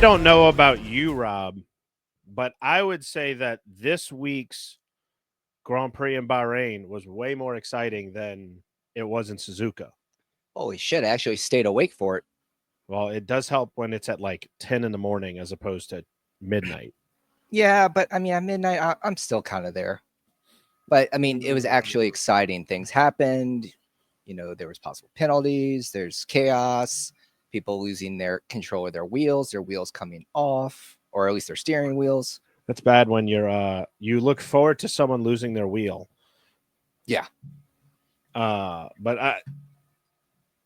don't know about you, Rob, but I would say that this week's Grand Prix in Bahrain was way more exciting than it was in Suzuka. Holy shit! I actually stayed awake for it. Well, it does help when it's at like 10 in the morning as opposed to midnight. Yeah, but I mean, at midnight, I'm still kind of there. But I mean, it was actually exciting. Things happened. There was possible penalties. There's chaos. People losing their control of their wheels coming off, or at least their steering wheels. That's bad when you look forward to someone losing their wheel. Yeah. But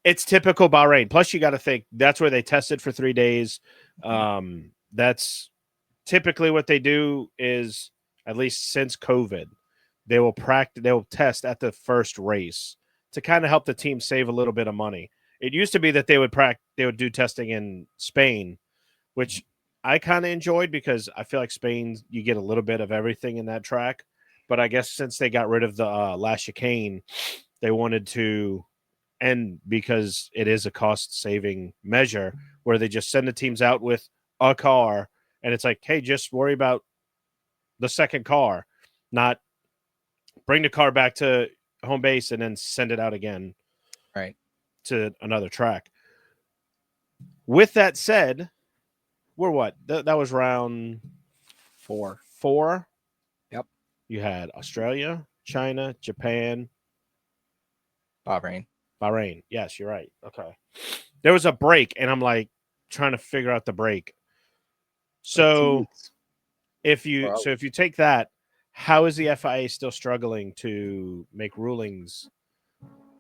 it's typical Bahrain. Plus, you got to think that's where they tested for 3 days. That's typically what they do is, at least since COVID, they will test at the first race to kind of help the team save a little bit of money. It used to be that they would do testing in Spain, which I kind of enjoyed because I feel like Spain, you get a little bit of everything in that track. But I guess since they got rid of the last chicane, they wanted to end because it is a cost saving measure where they just send the teams out with a car and it's like, hey, just worry about the second car, not bring the car back to home base and then send it out again Right. to another track. With that said, we're what? That was round 4. 4. Yep. You had Australia, China, Japan, Bahrain. Yes, you're right. Okay. There was a break, and I'm like trying to figure out the break. So if you take that, how is the FIA still struggling to make rulings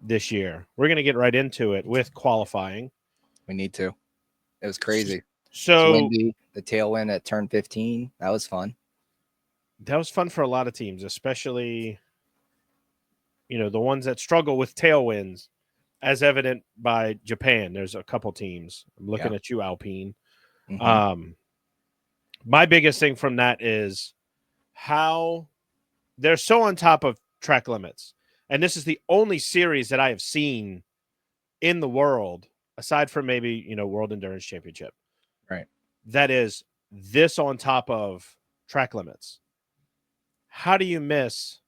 this year? We're going to get right into it with qualifying. We need to. It was crazy. So windy, the tailwind at turn 15. That was fun. That was fun for a lot of teams, especially the ones that struggle with tailwinds, as evident by Japan. There's a couple teams. I'm looking at you, Alpine. Mm-hmm. My biggest thing from that is how they're so on top of track limits. And this is the only series that I have seen in the world, aside from maybe, World Endurance Championship. Right. That is this on top of track limits. How do you miss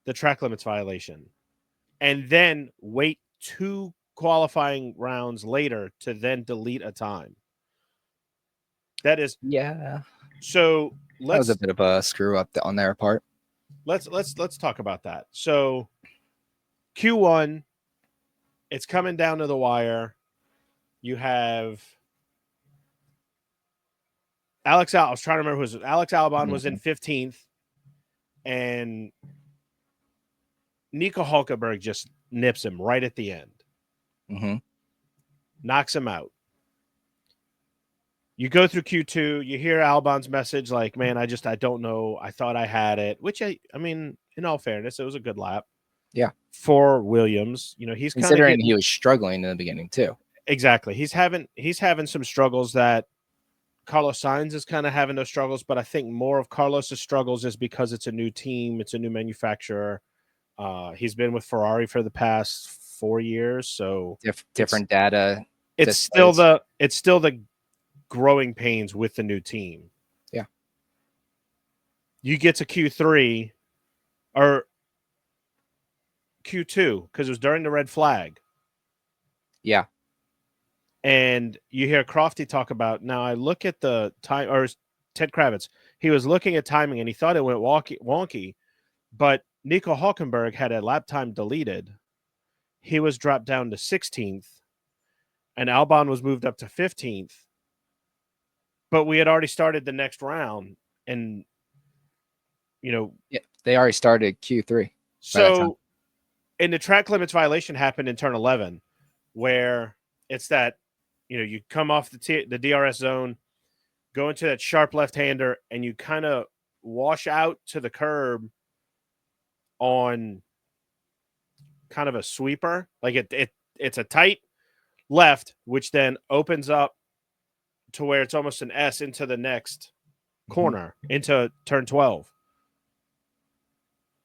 the track limits violation and then wait 2 qualifying rounds later to then delete a time? That is, yeah. So that was a bit of a screw up on their part. Let's talk about that. So Q1, it's coming down to the wire. You have I was trying to remember who was Alex Albon was in 15th, and Nico Hulkenberg just nips him right at the end. Mm-hmm. Knocks him out. You go through Q2, you hear Albon's message like, man, I don't know. I thought I had it, which I mean, in all fairness, it was a good lap. Yeah. For Williams, he's considering he was struggling in the beginning too. Exactly. He's having some struggles that Carlos Sainz is kind of having those struggles, but I think more of Carlos's struggles is because it's a new team, it's a new manufacturer. He's been with Ferrari for the past 4 years, so different data. It's still the growing pains with the new team. Yeah. You get to Q3 or Q2 because it was during the red flag. Yeah. And you hear Crofty talk about, now I look at the time, or Ted Kravitz, he was looking at timing and he thought it went wonky, but Nico Hulkenberg had a lap time deleted. He was dropped down to 16th, and Albon was moved up to 15th. But we had already started the next round, and, they already started Q3. So, and the track limits violation happened in turn 11, where it's that, you come off the DRS zone, go into that sharp left-hander, and you kind of wash out to the curb on kind of a sweeper. Like it's a tight left, which then opens up to where it's almost an S into the next corner, into turn 12.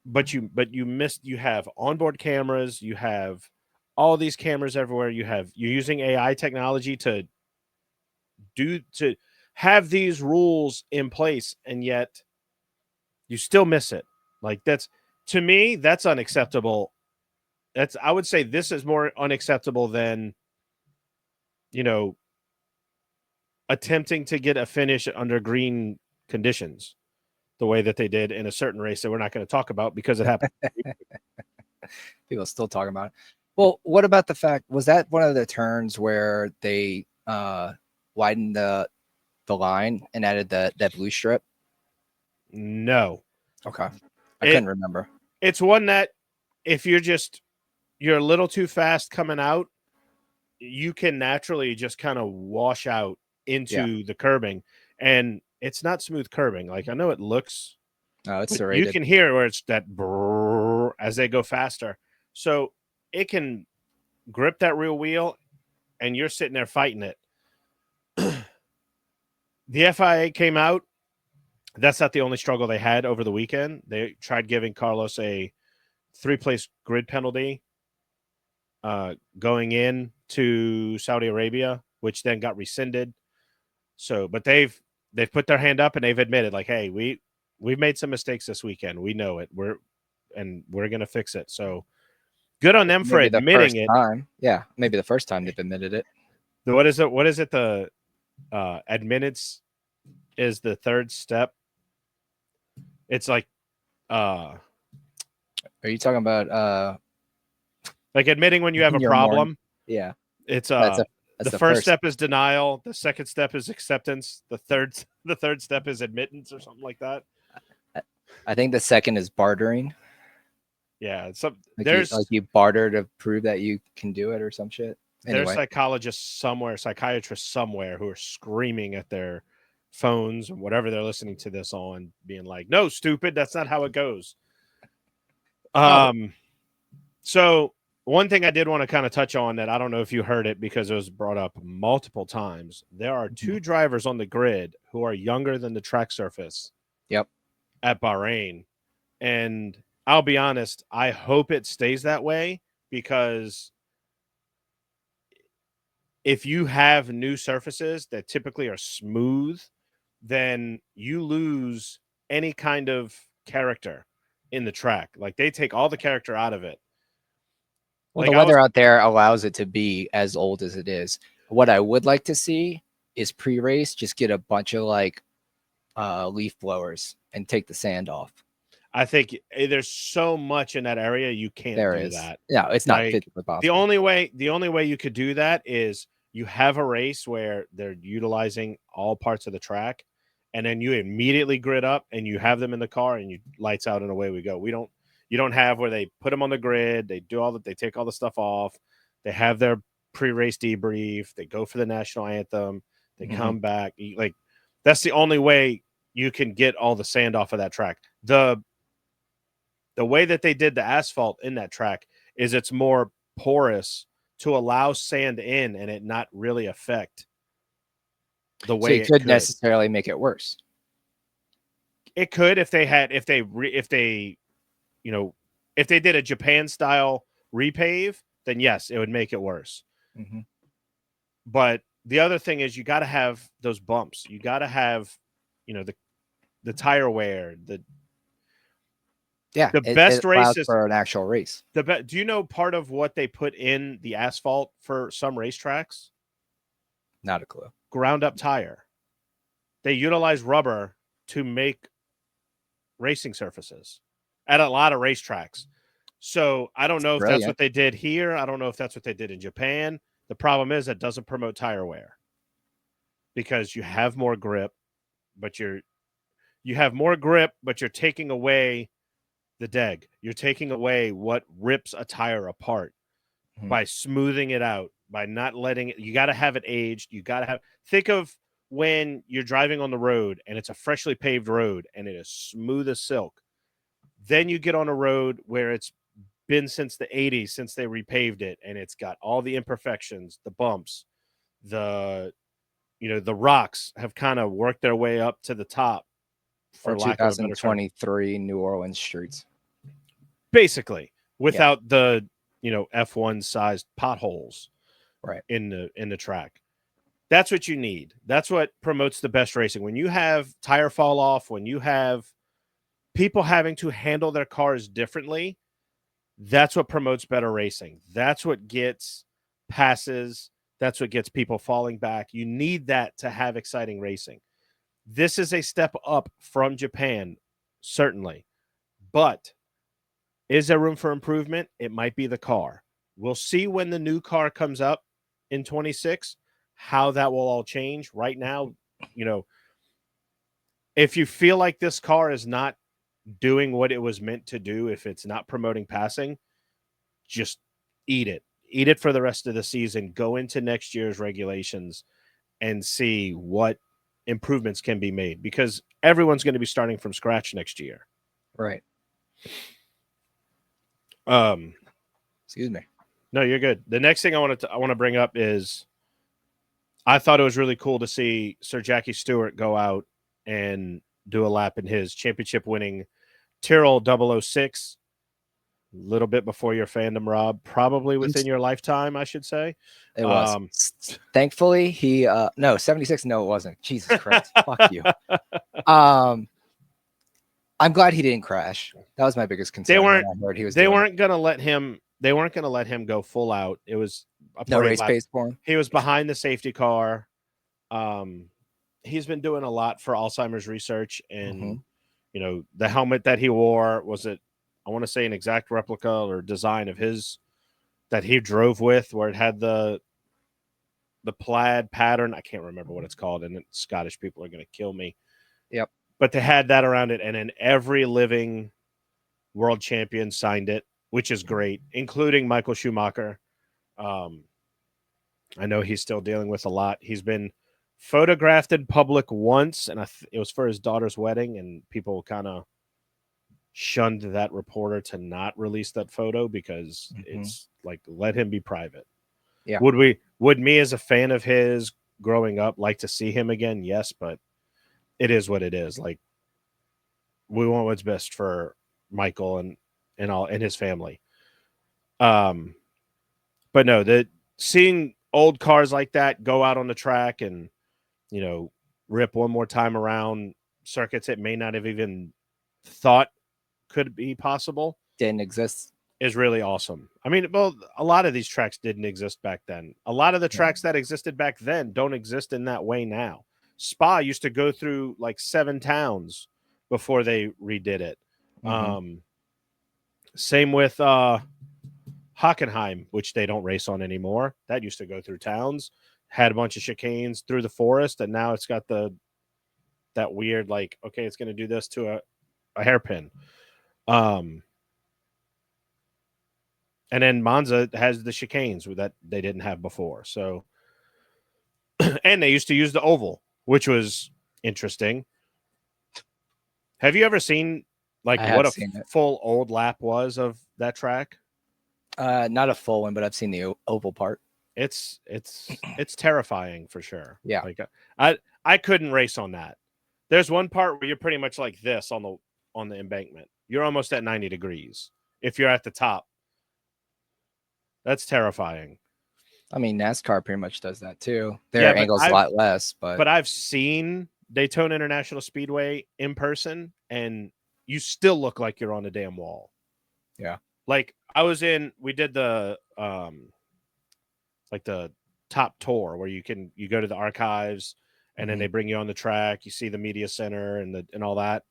But you have onboard cameras, you have all these cameras everywhere, you're using AI technology to have these rules in place, and yet you still miss it. Like that's to me, that's unacceptable. I would say this is more unacceptable than, you know, attempting to get a finish under green conditions the way that they did in a certain race that we're not going to talk about because it happened. People are still talking about it. Well, what about the fact, was that one of the turns where they widened the line and added that blue strip? No. Okay. I couldn't remember. It's one that if you're a little too fast coming out, you can naturally just kind of wash out into the curbing, and it's not smooth curbing. Like I know it looks, Oh, it's you serrated. can hear where it's that brrr as they go faster. So it can grip that rear wheel and you're sitting there fighting it. The FIA came out. That's not the only struggle they had over the weekend. They tried giving Carlos a 3-place grid penalty going in to Saudi Arabia, which then got rescinded. So, but they've put their hand up and they've admitted, like, hey, we've made some mistakes this weekend. We know it. We're gonna fix it. So good on them for Maybe the admitting first it. time. Yeah, maybe the first time they've admitted it. What is it? What is it? The admittance is the third step. It's like Are you talking about like admitting when you have a your morning? problem. Yeah. It's That's the first step is denial, the second step is acceptance, the third step is admittance or something like that. I think the second is bartering. Yeah, some Like you barter to prove that you can do it or some shit. Anyway. There's psychologists somewhere, psychiatrists somewhere who are screaming at their phones and whatever they're listening to this on, being like, "No, stupid, that's not how it goes." So one thing I did want to kind of touch on that I don't know if you heard it because it was brought up multiple times. There are 2 drivers on the grid who are younger than the track surface. Yep. At Bahrain. And I'll be honest, I hope it stays that way because if you have new surfaces that typically are smooth, then you lose any kind of character in the track. Like they take all the character out of it. Well, Like the weather out there allows it to be as old as it is. What I would like to see is pre-race just get a bunch of like leaf blowers and take the sand off. I think there's so much in that area you can't do that. No, it's not like, possible. The only way you could do that is you have a race where they're utilizing all parts of the track, and then you immediately grid up and you have them in the car and you lights out and away we go. You don't have where they put them on the grid, they take all the stuff off, they have their pre-race debrief, they go for the national anthem, they come back. Like that's the only way you can get all the sand off of that track. The way that they did the asphalt in that track is it's more porous to allow sand in and it not really affect the way it could necessarily make it worse. It could if they did a Japan style repave, then yes, it would make it worse. But the other thing is you got to have those bumps. You got to have, the tire wear, the best races for an actual race. Do you know part of what they put in the asphalt for some racetracks? Not a clue. Ground up tire. They utilize rubber to make racing surfaces at a lot of racetracks. So I don't know if that's what they did here. I don't know if that's what they did in Japan. The problem is that doesn't promote tire wear because you have more grip, but you're taking away the deg. You're taking away what rips a tire apart by smoothing it out, by not letting it. You got to have it aged. You got to think of when you're driving on the road and it's a freshly paved road and it is smooth as silk. Then you get on a road where it's been since the 80s, since they repaved it, and it's got all the imperfections, the bumps, the rocks have kind of worked their way up to the top. For 2023 New Orleans streets. Basically, without the F1 sized potholes right in the track. That's what you need. That's what promotes the best racing. When you have tire fall off, when you have people having to handle their cars differently, that's what promotes better racing. That's what gets passes. That's what gets people falling back. You need that to have exciting racing. This is a step up from Japan, certainly. But is there room for improvement? It might be the car. We'll see when the new car comes up in 26 how that will all change. Right now, you know, if you feel like this car is not doing what it was meant to do, if it's not promoting passing, just eat it. Eat it for the rest of the season. Go into next year's regulations and see what improvements can be made, because everyone's going to be starting from scratch next year. Right. Excuse me. No, you're good. The next thing I want to bring up is I thought it was really cool to see Sir Jackie Stewart go out and do a lap in his championship winning Tyrrell 006. A little bit before your fandom, Rob, probably within your lifetime, I should say. It was. Thankfully, he no 76. No, it wasn't. Jesus Christ. Fuck you. I'm glad he didn't crash. That was my biggest concern. They weren't. When I heard he was. They weren't going to let him. They weren't going to let him go full out. It was a no race pace for him. He was behind the safety car. He's been doing a lot for Alzheimer's research, and you know, the helmet that he wore was it. I want to say an exact replica or design of his that he drove with, where it had the plaid pattern. I can't remember what it's called, and Scottish people are going to kill me. Yep. But they had that around it, and then every living world champion signed it, which is great, including Michael Schumacher. I know he's still dealing with a lot. He's been photographed in public once, and it was for his daughter's wedding, and people kind of shunned that reporter to not release that photo because it's like, let him be private. Yeah. Would me as a fan of his growing up like to see him again? Yes, but it is what it is. Like, we want what's best for Michael and his family. But no, seeing old cars like that go out on the track and, you know, rip one more time around circuits it may not have even thought could be possible, didn't exist, is really awesome. I mean, well, a lot of these tracks didn't exist back then. A lot of the tracks that existed back then don't exist in that way now. Spa used to go through like 7 towns before they redid it. Same with Hockenheim, which they don't race on anymore. That used to go through towns, had a bunch of chicanes through the forest, and now it's got that weird, like, okay, it's going to do this to a hairpin. And then Monza has the chicanes that they didn't have before. So, and they used to use the oval, which was interesting. Have you ever seen what a full old lap was of that track? Not a full one, but I've seen the oval part. It's terrifying for sure. Yeah. Like I couldn't race on that. There's one part where you're pretty much like this on the embankment. You're almost at 90 degrees if you're at the top. That's terrifying. I mean, NASCAR pretty much does that too. Their angle's a lot less, but I've seen Daytona International Speedway in person, and you still look like you're on a damn wall. Yeah. Like we did the like the top tour where you go to the archives and then they bring you on the track, you see the media center and all that.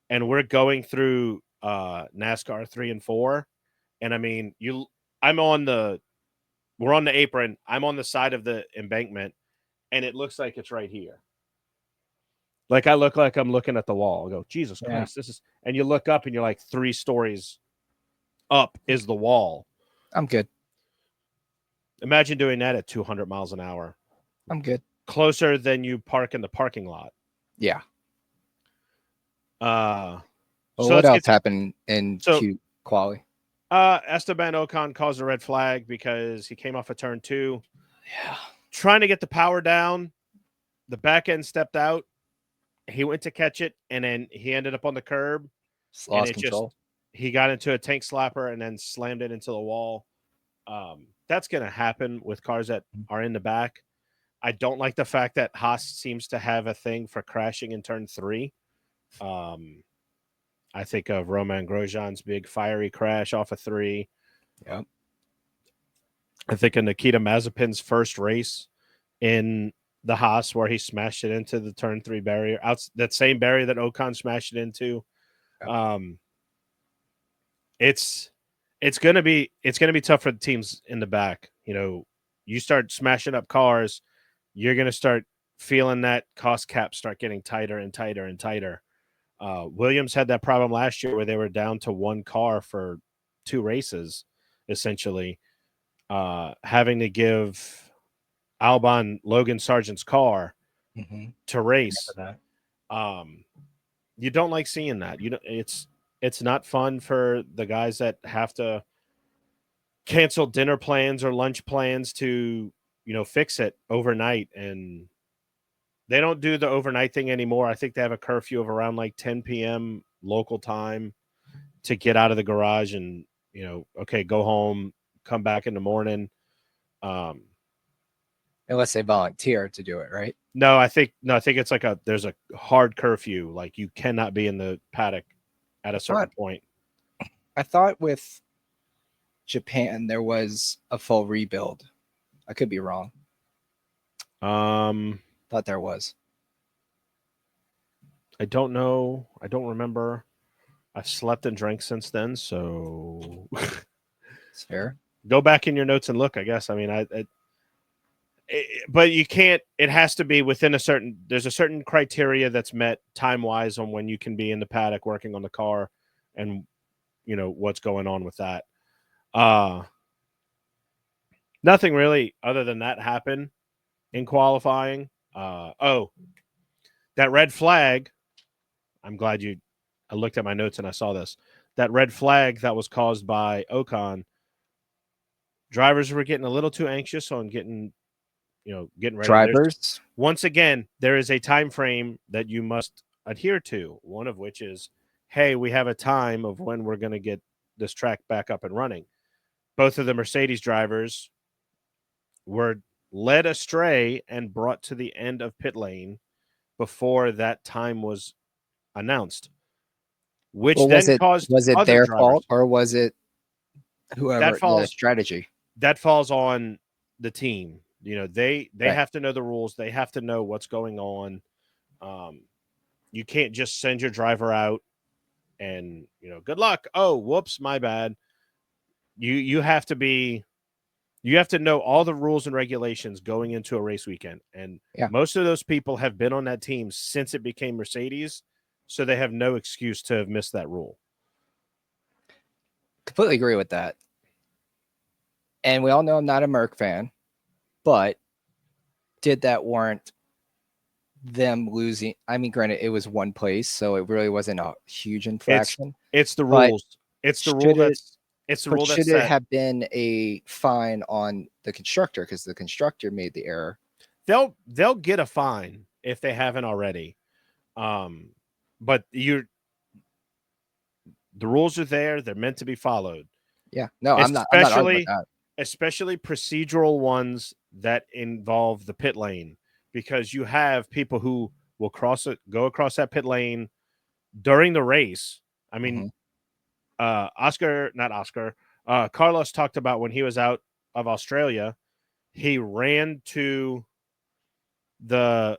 And we're going through NASCAR 3 and 4. And I mean, we're on the apron. I'm on the side of the embankment, and it looks like it's right here. Like I look like I'm looking at the wall. I go, Jesus Christ, this is, and you look up and you're like 3 stories up is the wall. I'm good. Imagine doing that at 200 miles an hour. I'm good. Closer than you park in the parking lot. Yeah. So what else happened in quali? Esteban Ocon caused a red flag because he came off of turn 2. Yeah. Trying to get the power down. The back end stepped out. He went to catch it, and then he ended up on the curb. Lost control. He got into a tank slapper and then slammed it into the wall. That's going to happen with cars that are in the back. I don't like the fact that Haas seems to have a thing for crashing in turn 3. I think of Romain Grosjean's big fiery crash off of 3. Yep. I think of Nikita Mazepin's first race in the Haas where he smashed it into the turn 3 barrier. That same barrier that Ocon smashed it into. Yep. It's gonna be tough for the teams in the back. You start smashing up cars, you're gonna start feeling that cost cap start getting tighter and tighter and tighter. Williams had that problem last year where they were down to one car for 2 races, essentially, having to give Albon Logan Sargent's car to race. You don't like seeing that. It's not fun for the guys that have to cancel dinner plans or lunch plans to fix it overnight, and they don't do the overnight thing anymore. I think they have a curfew of around like 10 p.m. local time to get out of the garage and okay, go home, come back in the morning. Unless they volunteer to do it, right? No, I think it's like there's a hard curfew. Like you cannot be in the paddock at a certain point. I thought with Japan there was a full rebuild. I could be wrong. Thought there was. I don't know. I don't remember. I've slept and drank since then, so It's fair. Go back in your notes and look. I guess. I mean, but you can't. It has to be within a certain. There's a certain criteria that's met time wise on when you can be in the paddock working on the car, and what's going on with that. Nothing really other than that happened in qualifying. That red flag. I'm glad I looked at my notes and I saw this. That red flag that was caused by Ocon. Drivers were getting a little too anxious on getting ready. Drivers. Once again, there is a time frame that you must adhere to. One of which is, hey, we have a time of when we're going to get this track back up and running. Both of the Mercedes drivers were led astray and brought to the end of pit lane before that time was announced, which caused was it their fault or was it whoever the strategy? That falls on the team. They have to know the rules. They have to know what's going on. You can't just send your driver out and good luck. Oh, whoops, my bad. You have to know all the rules and regulations going into a race weekend. And most of those people have been on that team since it became Mercedes, so they have no excuse to have missed that rule. Completely agree with that. And we all know I'm not a Merc fan, but did that warrant them losing? I mean, granted, it was one place, so it really wasn't a huge infraction. It's the rules. It's the rule that's should it have been a fine on the constructor because the constructor made the error? They'll get a fine if they haven't already. But the rules are there. They're meant to be followed. Yeah. No, I'm not arguing with that. Especially procedural ones that involve the pit lane, because you have people who will go across that pit lane during the race. I mean, Carlos talked about when he was out of Australia, he ran to the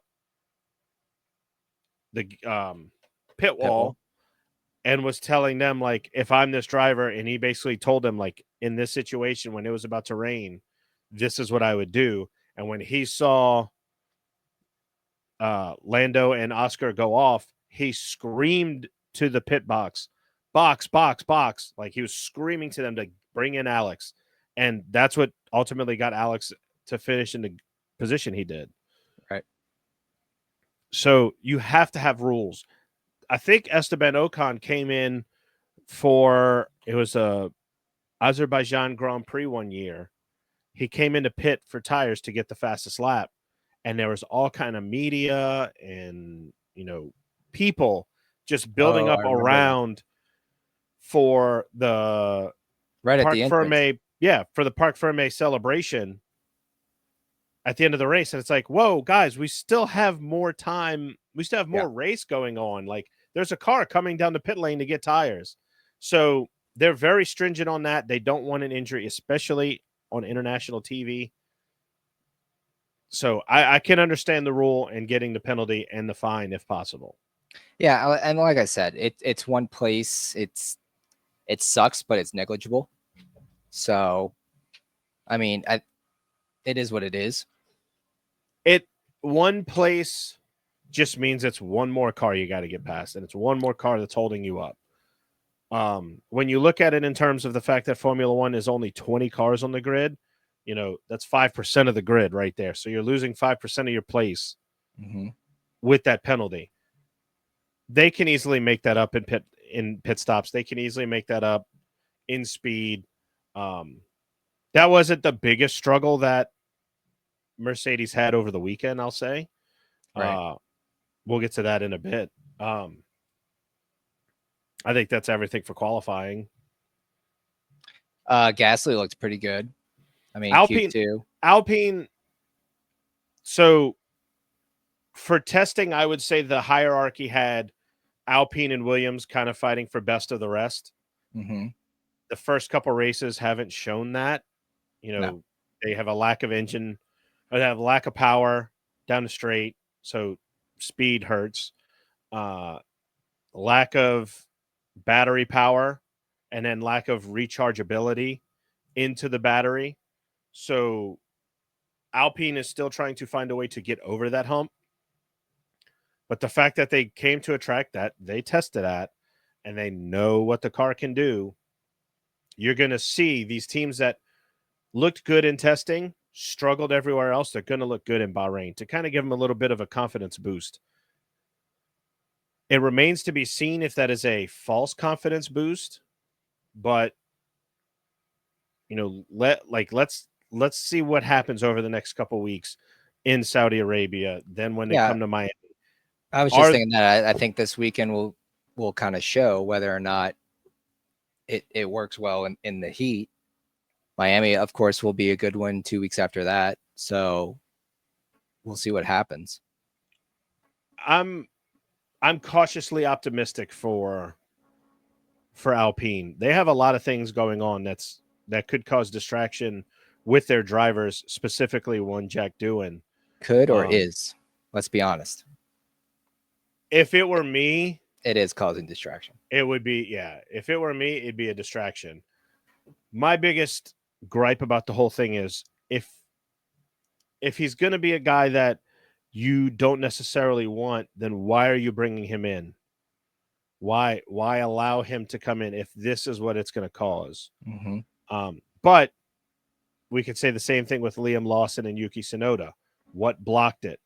pit wall and was telling them, like, if I'm this driver, and he basically told them, like, in this situation when it was about to rain, this is what I would do. And when he saw Lando and Oscar go off, he screamed to the pit box, box, like he was screaming to them to bring in Alex. And that's what ultimately got Alex to finish in the position he did. Right. So you have to have rules. I think Esteban Ocon came in it was a Azerbaijan Grand Prix one year. He came into pit for tires to get the fastest lap, and there was all kind of media and people just building up around for the right Parc at the Ferme, for the Parc Ferme celebration. at the end of the race, and it's like, whoa, guys, we still have more time. We still have Yeah. more race going on. Like, there's a car coming down the pit lane to get tires. So they're very stringent on that. They don't want an injury, especially on international TV. So I can understand the rule and getting the penalty and the fine if possible. Yeah, and like I said, it's one place. It sucks, but it's negligible. So, I mean, it is what it is. One place just means it's one more car you got to get past, and it's one more car that's holding you up. When you look at it in terms of the fact that Formula One is only 20 cars on the grid, that's 5% of the grid right there. So you're losing 5% of your place with that penalty. They can easily make that up in pit stops. They can easily make that up in speed. That wasn't the biggest struggle that Mercedes had over the weekend, I'll say. Right. We'll get to that in a bit. I think that's everything for qualifying. Gasly looked pretty good. I mean, Alpine. So for testing, I would say the hierarchy had Alpine and Williams kind of fighting for best of the rest. Mm-hmm. The first couple races haven't shown that. No. They have a lack of engine, or they have a lack of power down the straight, so speed hurts. Lack of battery power, and then lack of rechargeability into the battery. So Alpine is still trying to find a way to get over that hump. But the fact that they came to a track that they tested at and they know what the car can do, you're going to see these teams that looked good in testing, struggled everywhere else. They're going to look good in Bahrain to kind of give them a little bit of a confidence boost. It remains to be seen if that is a false confidence boost, but let's see what happens over the next couple weeks in Saudi Arabia. Then when they come to Miami, I was just thinking that I think this weekend will kind of show whether or not it works well in the heat. Miami, of course, will be a good one 2 weeks after that. So we'll see what happens. I'm cautiously optimistic for Alpine. They have a lot of things going on that could cause distraction with their drivers, specifically one Jack Doohan. Could or is. Let's be honest. If it were me, it is causing distraction. It would be, yeah. If it were me, it'd be a distraction. My biggest gripe about the whole thing is if he's going to be a guy that you don't necessarily want, then why are you bringing him in? Why allow him to come in if this is what it's going to cause? Mm-hmm. But we could say the same thing with Liam Lawson and Yuki Tsunoda. What blocked it?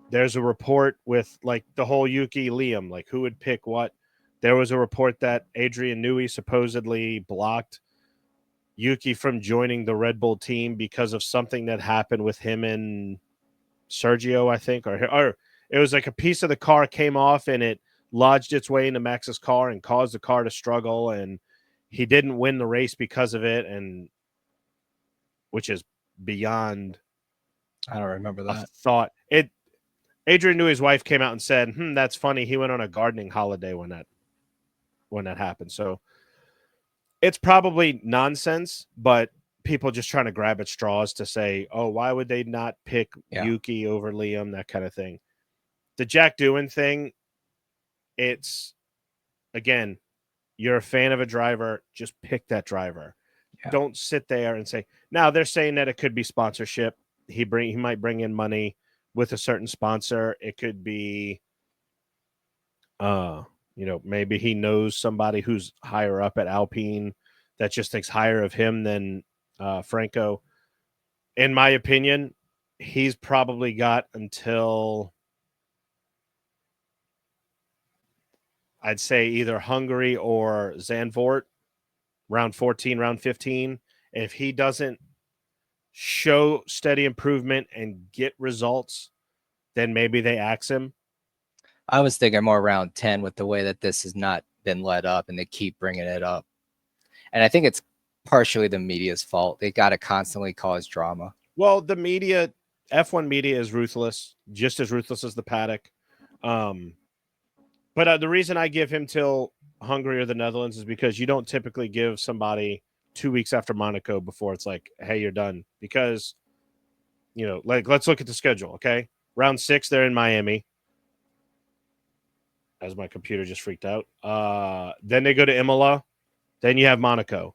There's a report with like the whole Yuki Liam, like who would pick what. There was a report that Adrian Newey supposedly blocked Yuki from joining the Red Bull team because of something that happened with him and Sergio, I think, or it was like a piece of the car came off and it lodged its way into Max's car and caused the car to struggle, and he didn't win the race because of it, and which is beyond. I don't remember that. Thought it. Adrian Newey's wife came out and said, that's funny. He went on a gardening holiday when that happened. So it's probably nonsense, but people just trying to grab at straws to say, oh, why would they not pick Yuki over Liam, that kind of thing. The Jack Doohan thing, it's, again, you're a fan of a driver, just pick that driver. Yeah. Don't sit there and say, now they're saying that it could be sponsorship. He might bring in money with a certain sponsor. It could be, maybe he knows somebody who's higher up at Alpine that just thinks higher of him than Franco. In my opinion, he's probably got until, I'd say, either Hungary or Zandvoort, round 14, round 15. If he doesn't show steady improvement and get results, then maybe they axe him. I was thinking more around 10 with the way that this has not been led up and they keep bringing it up. And I think it's partially the media's fault. They got to constantly cause drama. Well, the media F1 media is ruthless, just as ruthless as the paddock. Um, but the reason I give him till Hungary or the Netherlands is because you don't typically give somebody 2 weeks after Monaco before it's like, hey, you're done. Because, like, let's look at the schedule, okay? Round 6, they're in Miami. As my computer just freaked out. Then they go to Imola. Then you have Monaco.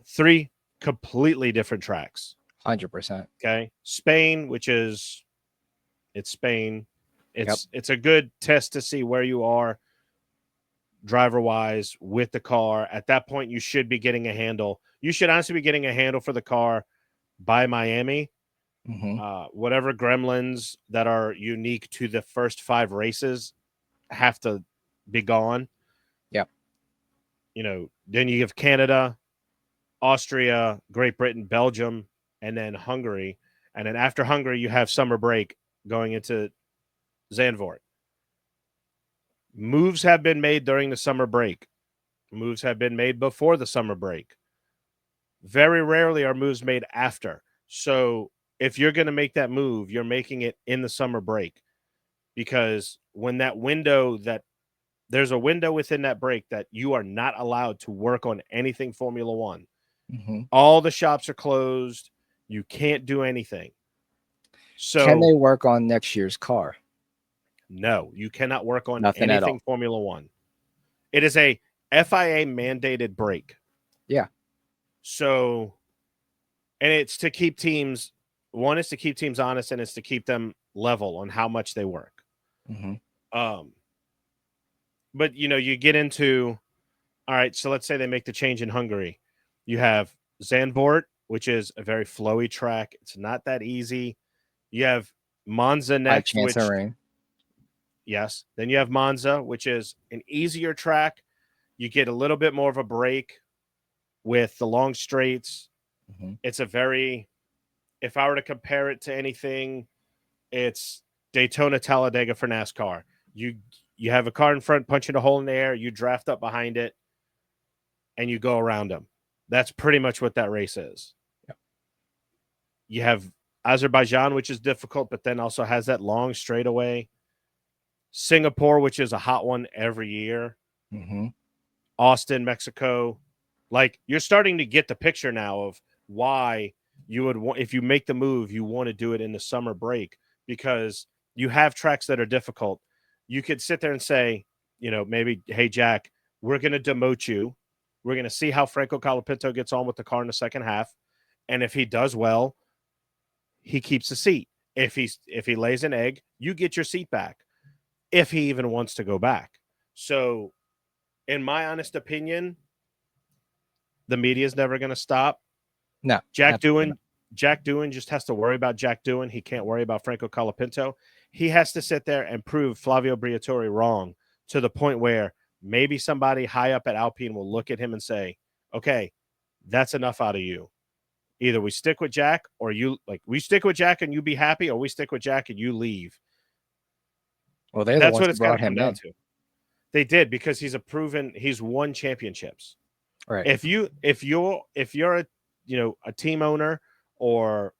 3 completely different tracks. 100%. Okay. Spain, it's Spain. It's a good test to see where you are driver wise with the car. At that point, you should be getting a handle. You should honestly be getting a handle for the car by Miami. Whatever gremlins that are unique to the first 5 races have to be gone. Yep. Then you have Canada, Austria, Great Britain, Belgium, and then Hungary. And then after Hungary, you have summer break going into Zandvoort. Moves have been made during the summer break. Moves have been made before the summer break. Very rarely are moves made after. So if you're going to make that move, you're making it in the summer break, because when there's a window within that break that you are not allowed to work on anything Formula One. All the shops are closed. You can't do anything. So can they work on next year's car? No, you cannot work on Nothing at all. anything Formula One. It is a FIA mandated break. Yeah. So, and it's to keep teams, one is to keep teams honest, and it's to keep them level on how much they work. But you get into, all right, so let's say they make the change in Hungary. You have Zandvoort, which is a very flowy track. It's not that easy. You have Monza next, High chance of rain. Yes. Then you have Monza, which is an easier track. You get a little bit more of a break with the long straights. It's if I were to compare it to anything, it's Daytona Talladega for NASCAR. You have a car in front punching a hole in the air, you draft up behind it, and you go around them. That's pretty much what that race is. Yep. You have Azerbaijan, which is difficult, but then also has that long straightaway. Singapore, which is a hot one every year. Austin, Mexico. Like, you're starting to get the picture now of why you would want, if you make the move, you want to do it in the summer break, because you have tracks that are difficult. You could sit there and say, maybe, hey, Jack, we're going to demote you. We're going to see how Franco Colapinto gets on with the car in the second half. And if he does well, he keeps the seat. If he lays an egg, you get your seat back, if he even wants to go back. So, in my honest opinion, the media is never going to stop. No. Jack Doohan just has to worry about Jack Doohan. He can't worry about Franco Colapinto. He has to sit there and prove Flavio Briatore wrong, to the point where maybe somebody high up at Alpine will look at him and say, okay, that's enough out of you. Either we stick with Jack, or we stick with Jack and you be happy, or we stick with Jack and you leave. Well, that's what it's got to come down to. They did, because he's won championships. Right. If you're a team owner or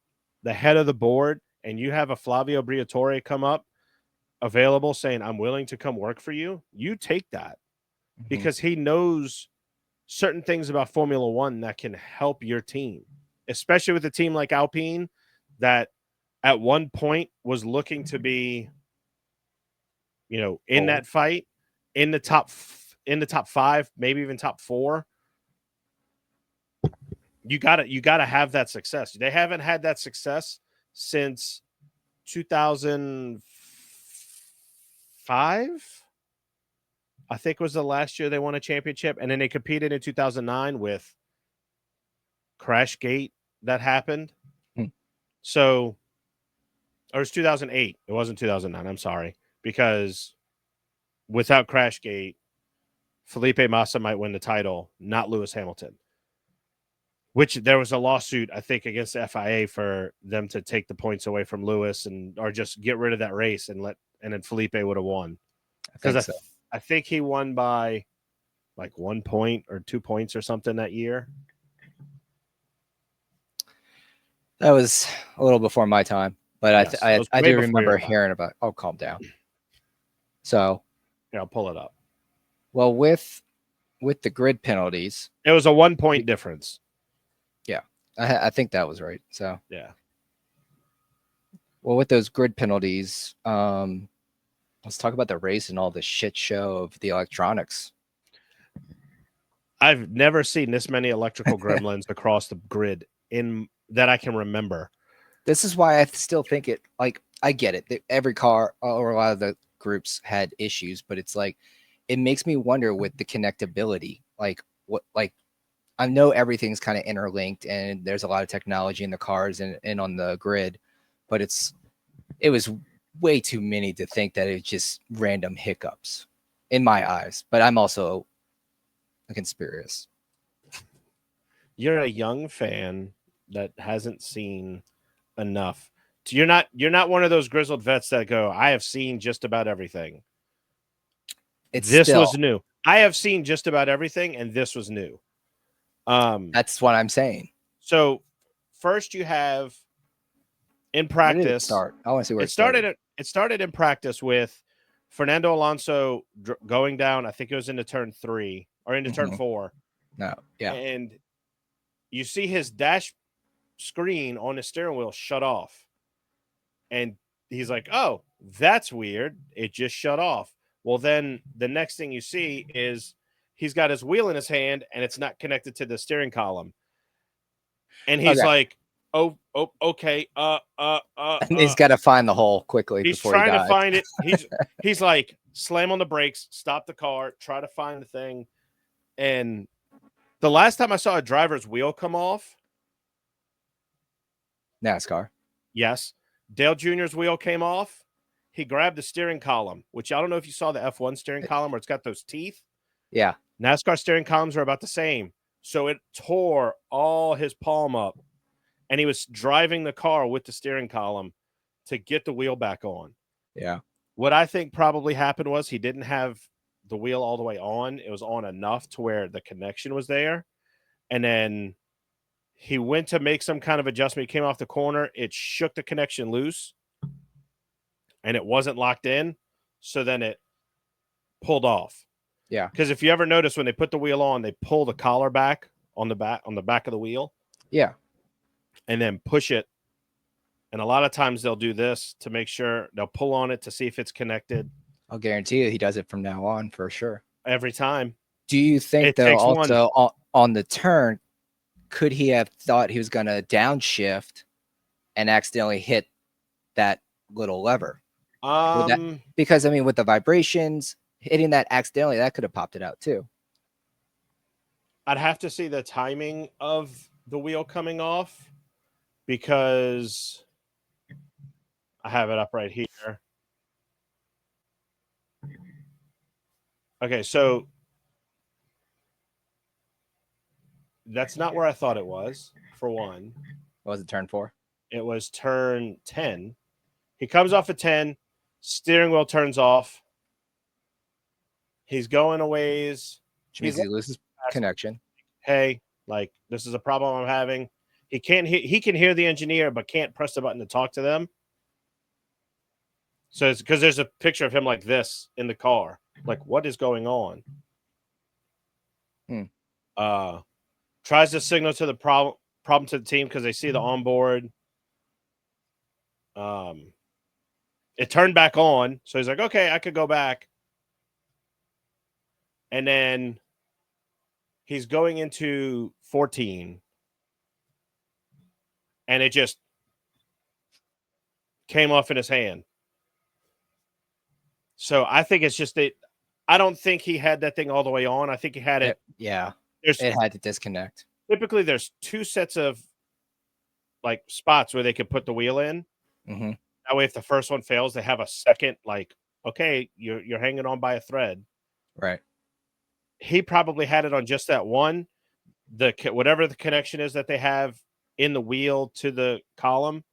the head of the board, and you have a Flavio Briatore come up available saying, I'm willing to come work for you, you take that, because he knows certain things about Formula One that can help your team, especially with a team like Alpine that at one point was looking to be, in that fight, in the top 5, maybe even top 4. You gotta have that success. They haven't had that success since 2005. I think was the last year they won a championship, and then they competed in 2009 with Crashgate that happened. So, or it's 2008. It wasn't 2009. I'm sorry, because without Crashgate, Felipe Massa might win the title, not Lewis Hamilton. Which there was a lawsuit, I think, against the FIA for them to take the points away from Lewis or just get rid of that race and then Felipe would have won. Because I think he won by like 1 point or 2 points or something that year. That was a little before my time. But Yes, that was I way do before you were remember alive. hearing about. Oh, calm down. So, Yeah, I'll pull it up. well, with the grid penalties, It was a 1 point difference. yeah, I think that was right. So, Yeah. well, with those grid penalties, let's talk about the race and all the shit show of the electronics. I've never seen this many electrical gremlins across the grid in that I can remember. This is why I still think it. Like, I get it. That every car or a lot of the groups had issues, but it's like it makes me wonder with the connectability. Like, what? Like, I know everything's kind of interlinked, and there's a lot of technology in the cars and on the grid, but it was way too many to think that it's just random hiccups in my eyes. But I'm also a conspiracist. You're a young fan that hasn't seen enough. You're not one of those grizzled vets that go, I have seen just about everything. It's This still was new. I have seen just about everything, and this was new. that's what I'm saying. So first you have in Where did it practice, start? I want to see where it it started. started in practice with Fernando Alonso going down. I think it was into turn 3 or into turn Mhm. 4, No, yeah, and you see his dash screen on his steering wheel shut off, and he's like, "Oh, that's weird. It just shut off." Well, then the next thing you see is he's got his wheel in his hand, and it's not connected to the steering column, and he's okay. like, "Oh, okay, And he's got to find the hole quickly He's before he trying to dies. find it. He's like, slam on the brakes, stop the car, try to find the thing. And the last time I saw a driver's wheel come off, NASCAR. yes, Dale Jr.'s wheel came off. He grabbed the steering column, which I don't know if you saw the F1 steering column where it's got those teeth. Yeah, NASCAR steering columns are about the same. So it tore all his palm up. And he was driving the car with the steering column to get the wheel back on. yeah. What I think probably happened was he didn't have the wheel all the way on. It was on enough to where the connection was there. And then he went to make some kind of adjustment. He came off the corner. It shook the connection loose and it wasn't locked in. So then it pulled off. Yeah. Because if you ever notice when they put the wheel on, they pull the collar back on the back of the wheel Yeah. and then push it. And a lot of times they'll do this to make sure they'll pull on it to see if it's connected I'll guarantee you he does it from now on for sure. every time. Do you think, It though, takes one. also on the turn, could he have thought he was going to downshift and accidentally hit that little lever? Would that, because, I mean, with the vibrations, hitting that accidentally, that could have popped it out too. I'd have to see the timing of the wheel coming off because I have it up right here. Okay, so that's not where I thought it was, for one. What was it, turn 4? It was turn 10. He comes off at 10, steering wheel turns off. He's going a ways. Which means he loses connection. Hey, like, this is a problem I'm having. He can hear the engineer, but can't press the button to talk to them. So it's because there's a picture of him like this in the car. Like, what is going on? Tries to signal to the problem to the team because they see the onboard. It turned back on, so he's like, okay, I could go back. And then he's going into 14, and it just came off in his hand. So I think it's just that I don't think he had that thing all the way on. I think he had it. Yeah, There's it had to disconnect. typically there's 2 sets of like spots where they could put the wheel in. Mm-hmm. That way, if the first one fails, they have a second. Like, okay, you're hanging on by a thread. Right. He probably had it on just that one. Whatever the connection is that they have in the wheel to the column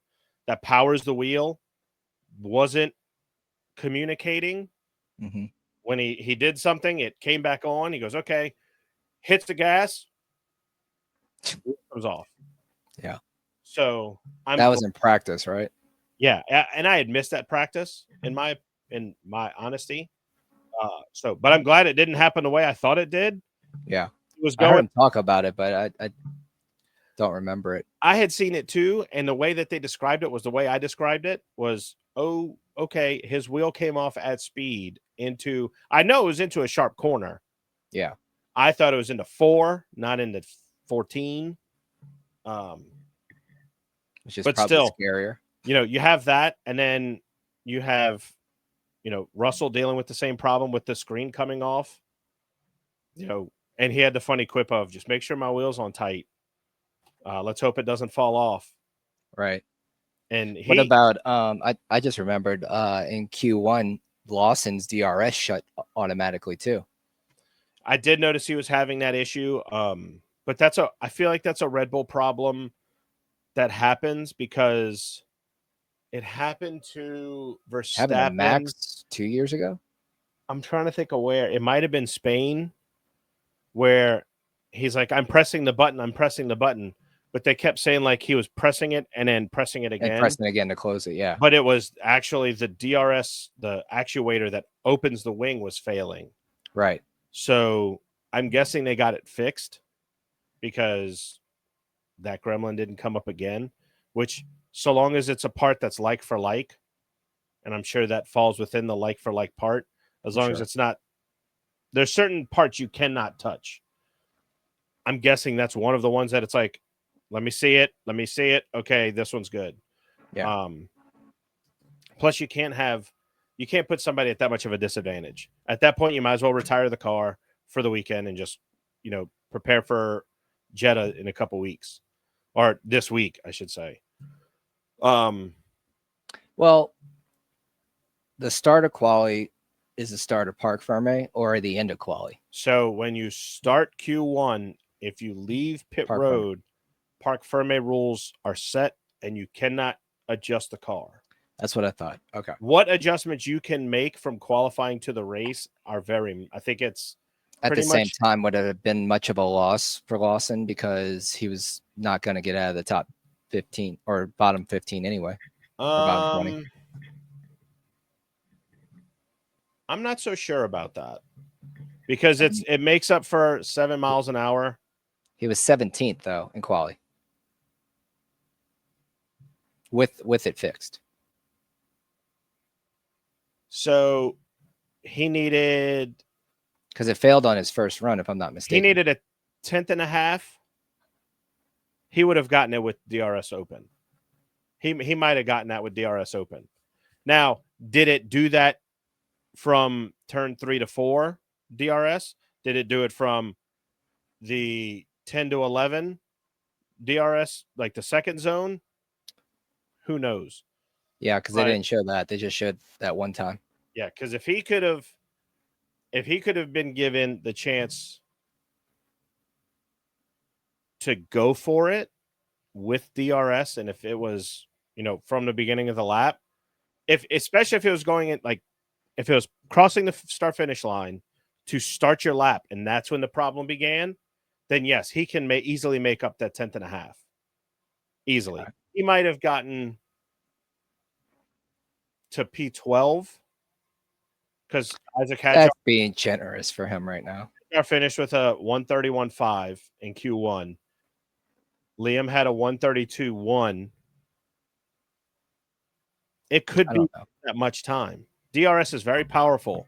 that powers the wheel wasn't communicating. Mm-hmm. When he did something, it came back on. He goes, okay, hits the gas, comes off. Yeah. So that was in practice, right? Yeah, and I had missed that practice in my honesty. But I'm glad it didn't happen the way I thought it did. Yeah, It was I heard going. him talk about it, but I don't remember it. I had seen it too, and the way that they described it was the way I described it was, oh, okay, his wheel came off at speed into. I know it was into a sharp corner. Yeah, I thought it was into 4, not into 14. Um, which is but probably still, scarier. you have that, and then you have, Russell dealing with the same problem with the screen coming off. And he had the funny quip of just make sure my wheel's on tight. Let's hope it doesn't fall off. Right. And What about I just remembered in Q1 Lawson's DRS shut automatically too. I did notice he was having that issue. But I feel like that's a Red Bull problem that happens because it happened to Having a Verstappen. Max 2 years ago. I'm trying to think of where it might have been Spain, where he's like, I'm pressing the button, but they kept saying like he was pressing it and then pressing it And again. pressing again to close it, yeah. But it was actually the DRS, the actuator that opens the wing was failing. Right. So I'm guessing they got it fixed because that gremlin didn't come up again, which so long as it's a part that's like for like, and I'm sure that falls within the like for like part, as long as it's not, there's certain parts you cannot touch. I'm guessing that's one of the ones that it's like, let me see it. Okay, this one's good. Yeah. Plus you can't put somebody at that much of a disadvantage. At that point, you might as well retire the car for the weekend and just, prepare for Jeddah in a couple weeks, or this week, I should say. Well, the start of quali is the start of Parc Ferme or the end of quali. So when you start Q1, if you leave pit Parc road, Parc Ferme rules are set and you cannot adjust the car. That's what I thought. Okay. What adjustments you can make from qualifying to the race are I think it's At the pretty same much, time, would have been much of a loss for Lawson because he was not going to get out of the top 15 or bottom 15 anyway, or bottom 20. I'm not so sure about that because it makes up for 7 miles an hour. He was 17th though in quali with it fixed. So he needed, because it failed on his first run, if I'm not mistaken. he needed a 10th and a half. He would have gotten it with DRS open. He might have gotten that with DRS open. Now, did it do that from turn 3 to 4 DRS? Did it do it from the 10 to 11 DRS, like the second zone? Who knows? Yeah, because they didn't show that. They just showed that one time. Yeah, because if he could have been given the chance to go for it with DRS, and if it was, from the beginning of the lap, especially if it was going in, like if it was crossing the start finish line to start your lap, and that's when the problem began, then yes, he can easily make up that 10th and a half. Easily. Okay. He might have gotten to P12 because Isaac Hatch, that's being generous for him right now. Finished with a 131.5 in Q1. Liam had a 132.1. It could be that much time. DRS is very powerful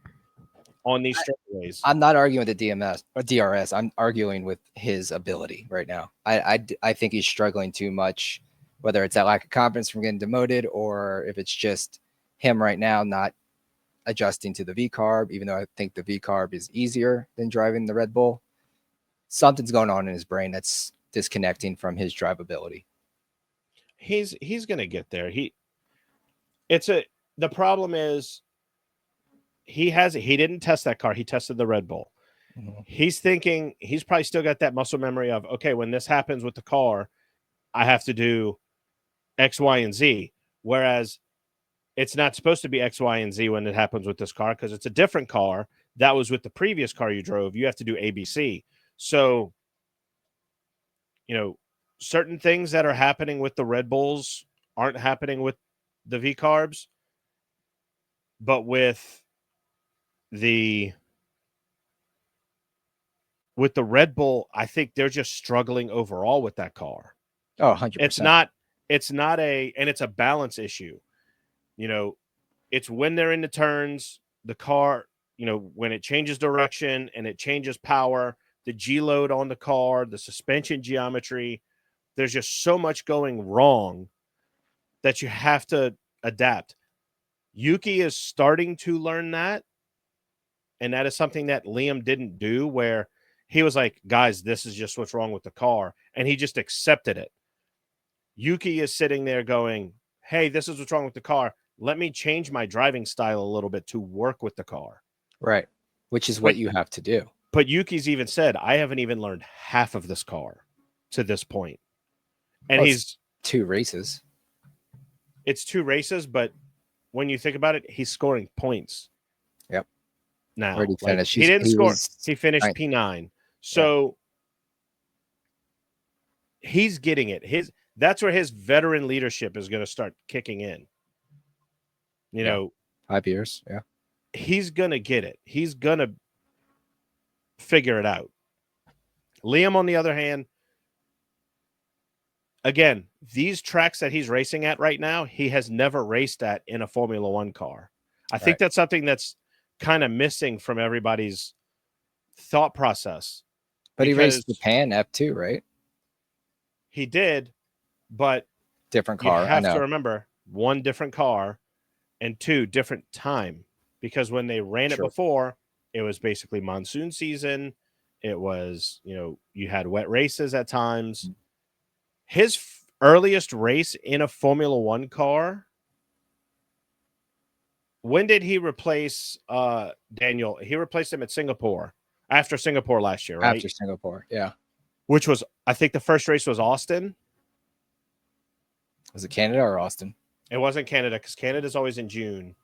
on these straightaways. I'm not arguing with the DMS or DRS. I'm arguing with his ability right now. I think he's struggling too much, whether it's that lack of confidence from getting demoted or if it's just him right now not adjusting to the V-carb, even though I think the V-carb is easier than driving the Red Bull. Something's going on in his brain that's disconnecting from his drivability. He's going to get there. The problem is he didn't test that car. He tested the Red Bull. Mm-hmm. He's thinking he's probably still got that muscle memory of, okay, when this happens with the car, I have to do X, Y, and Z. Whereas it's not supposed to be X, Y, and Z when it happens with this car because it's a different car. That was with the previous car you drove. You have to do ABC. So, certain things that are happening with the Red Bulls aren't happening with the V carbs, but with the Red Bull, I think they're just struggling overall with that car. Oh, 100%. It's not and it's a balance issue. You know, it's when they're in the turns, the car, when it changes direction and it changes power, the G load on the car, the suspension geometry, there's just so much going wrong that you have to adapt. Yuki is starting to learn that. And that is something that Liam didn't do, where he was like, guys, this is just what's wrong with the car. And he just accepted it. Yuki is sitting there going, hey, this is what's wrong with the car. Let me change my driving style a little bit to work with the car. Right. Which is what you have to do. But Yuki's even said, I haven't even learned half of this car to this point. And he's 2 races. It's 2 races, but when you think about it, he's scoring points. Yep. Now, Already finished. He didn't score. He finished 9th. P9. So he's getting it. That's where his veteran leadership is going to start kicking in. 5 years. Yeah. He's going to get it. He's going to figure it out. Liam, on the other hand, again, these tracks that he's racing at right now, he has never raced at in a Formula One car. I think that's something that's kind of missing from everybody's thought process. But he raced Japan F2, right? He did, but different car. You have to remember, 1, different car, and 2, different time. Because when they ran it before, it was basically monsoon season. It was, you had wet races at times. His earliest race in a Formula One car, when did he replace Daniel? He replaced him at Singapore, after Singapore last year, right? After Singapore, yeah. Which was, I think the first race was Austin. Was it Canada or Austin? It wasn't Canada, because Canada's always in June.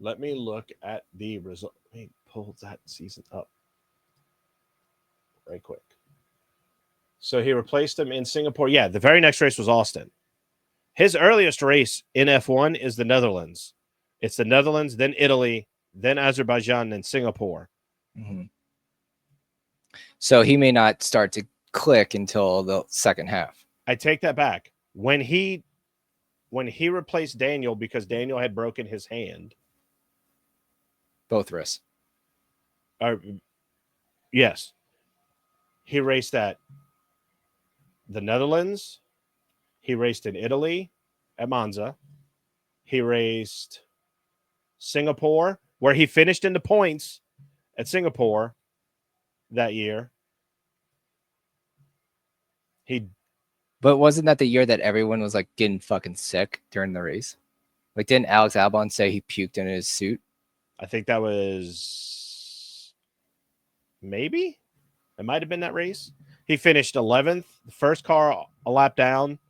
Let me look at the result. Let me pull that season up right quick. So he replaced him in Singapore. Yeah, the very next race was Austin. His earliest race in F1 is the Netherlands. It's the Netherlands, then Italy, then Azerbaijan, then Singapore. Mm-hmm. So he may not start to click until the second half. I take that back. When he replaced Daniel, because Daniel had broken his hand. Both wrists. Yes. He raced at the Netherlands. He raced in Italy at Monza. He raced Singapore, where he finished in the points at Singapore that year. But wasn't that the year that everyone was like getting fucking sick during the race? Like, didn't Alex Albon say he puked in his suit? I think that was maybe. It might have been that race. He finished 11th, the first car a lap down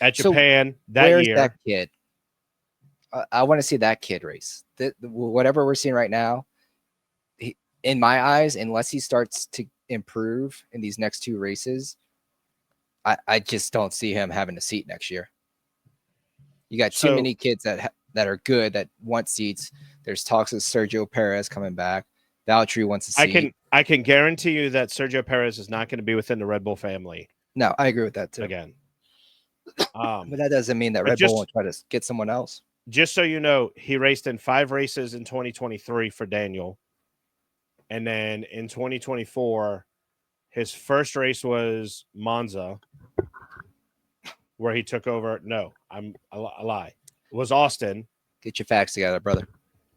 at Japan that year. Where's that kid? I want to see that kid race. Whatever we're seeing right now, in my eyes, unless he starts to improve in these next 2 races, I just don't see him having a seat next year. You got too many kids that are good, that want seats. There's talks of Sergio Perez coming back. Valtteri wants a seat. I can guarantee you that Sergio Perez is not going to be within the Red Bull family. No, I agree with that too. Again. But that doesn't mean that Red Bull won't try to get someone else. Just so you know, he raced in 5 races in 2023 for Daniel. And then in 2024, his first race was Monza, where he took over. No, I lie. It was Austin. Get your facts together, brother.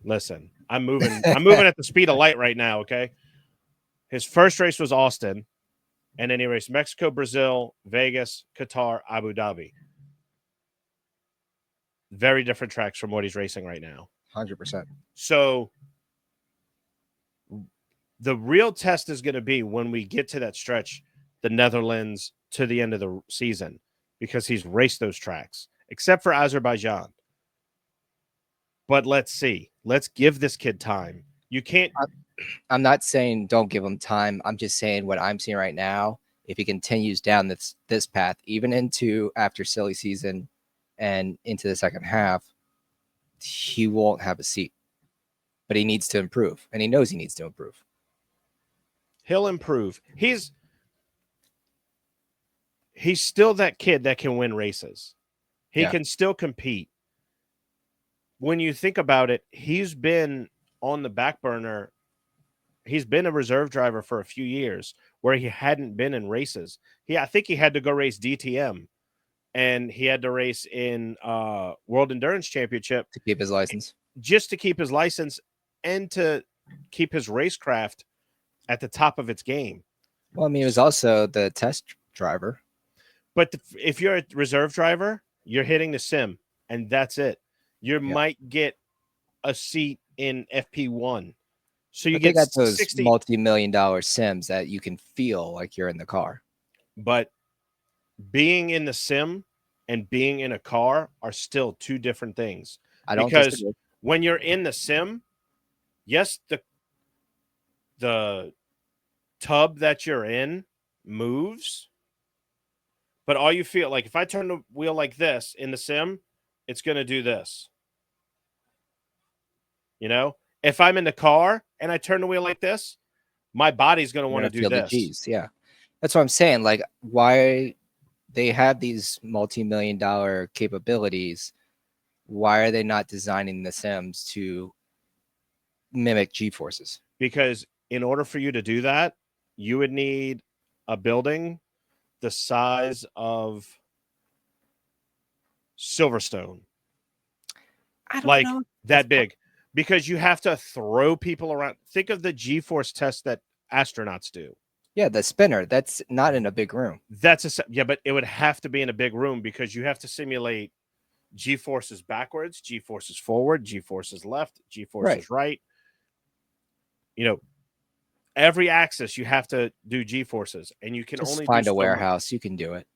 Listen, I'm moving at the speed of light right now, okay? His first race was Austin, and then he raced Mexico, Brazil, Vegas, Qatar, Abu Dhabi. Very different tracks from what he's racing right now. 100%. So the real test is going to be when we get to that stretch, the Netherlands to the end of the season, because he's raced those tracks, except for Azerbaijan. But let's see. Let's give this kid time. You can't. I'm not saying don't give him time. I'm just saying what I'm seeing right now if he continues down this path, even into after silly season and into the second half, he won't have a seat. But he needs to improve, and he knows he needs to improve. He'll improve. He's still that kid that can win races. He can still compete. When you think about it, he's been on the back burner. He's been a reserve driver for a few years where he hadn't been in races. I think he had to go race DTM, and he had to race in World Endurance Championship to keep his license, just to keep his license and to keep his racecraft at the top of its game. Well, I mean, he was also the test driver. But if you're a reserve driver, you're hitting the sim, and that's it. You might get a seat in FP1. So you get they got those 60 multi-million-dollar sims that you can feel like you're in the car. But being in the sim and being in a car are still two different things. I don't because disagree. When you're in the sim, yes, the tub that you're in moves, but all you feel like if I turn the wheel like this in the sim, it's going to do this. You know, if I'm in the car and I turn the wheel like this, my body's going to want to do feel this. the G's, yeah. That's what I'm saying. Like, why they have these multi-million-dollar capabilities? Why are they not designing the sims to mimic G-forces? Because in order for you to do that, you would need a building the size of Silverstone. I don't like know. that big, because you have to throw people around. Think of the G-force test that astronauts do. Yeah, the spinner. That's not in a big room. But it would have to be in a big room because you have to simulate G-forces backwards, G-forces forward, G-forces left, G-forces right. You know, every axis you have to do G-forces, and you can Just only find do a warehouse. You can do it.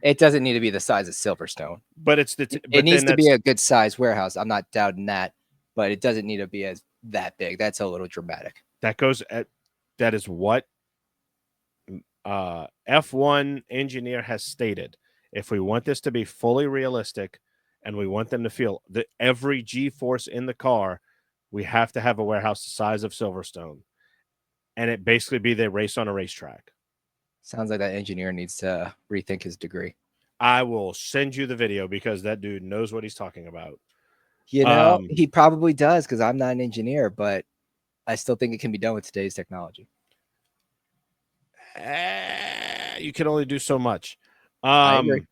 It doesn't need to be the size of Silverstone. But it needs to be a good size warehouse. I'm not doubting that, but it doesn't need to be that big. That's a little dramatic. That is what F1 engineer has stated. If we want this to be fully realistic and we want them to feel that every G-force in the car, we have to have a warehouse the size of Silverstone. And it basically be they race on a racetrack. Sounds like that engineer needs to rethink his degree. I will send you the video because that dude knows what he's talking about. You know, he probably does because I'm not an engineer, but I still think it can be done with today's technology. You can only do so much. I agree.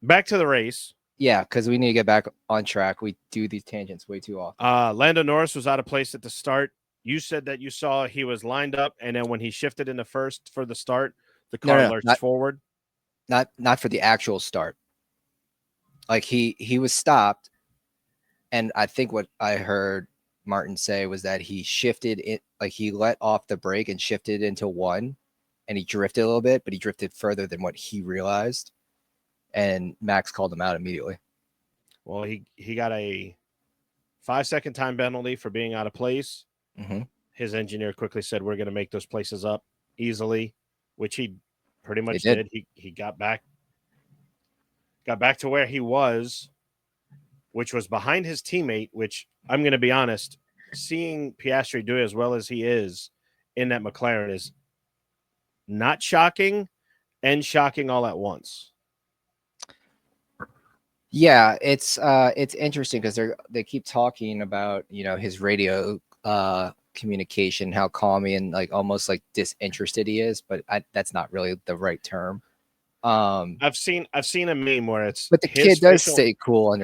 Back to the race. Yeah, because we need to get back on track. We do these tangents way too often. Lando Norris was out of place at the start. You said that you saw he was lined up, and then when he shifted in the first for the start, the car lurched forward. Not for the actual start. Like he was stopped, and I think what I heard Martin say was that he shifted it, like he let off the brake and shifted into one, and he drifted a little bit, but he drifted further than what he realized, and Max called him out immediately. Well, he got a 5-second time penalty for being out of place. Mm-hmm. His engineer quickly said, "We're going to make those places up easily," which he pretty much did. He got back to where he was, which was behind his teammate, which I'm going to be honest, seeing Piastri do as well as he is in that McLaren is not shocking and shocking all at once. Yeah, it's interesting because they keep talking about, you know, his radio communication, how calm and like almost like disinterested he is, but that's not really the right term. I've seen a meme where it's but the kid does stay cool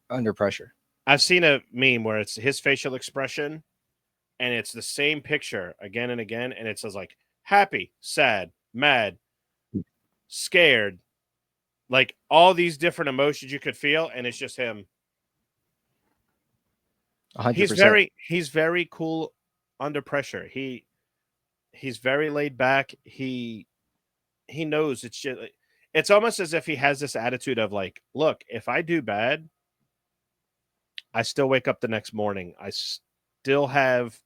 under pressure. I've seen a meme where it's his facial expression, and it's the same picture again and again, and it says like happy, sad, mad, scared, like all these different emotions you could feel, and it's just him. 100%. He's very cool under pressure. He's very laid back. He knows it's almost as if he has this attitude of like, look, if I do bad, I still wake up the next morning. I still have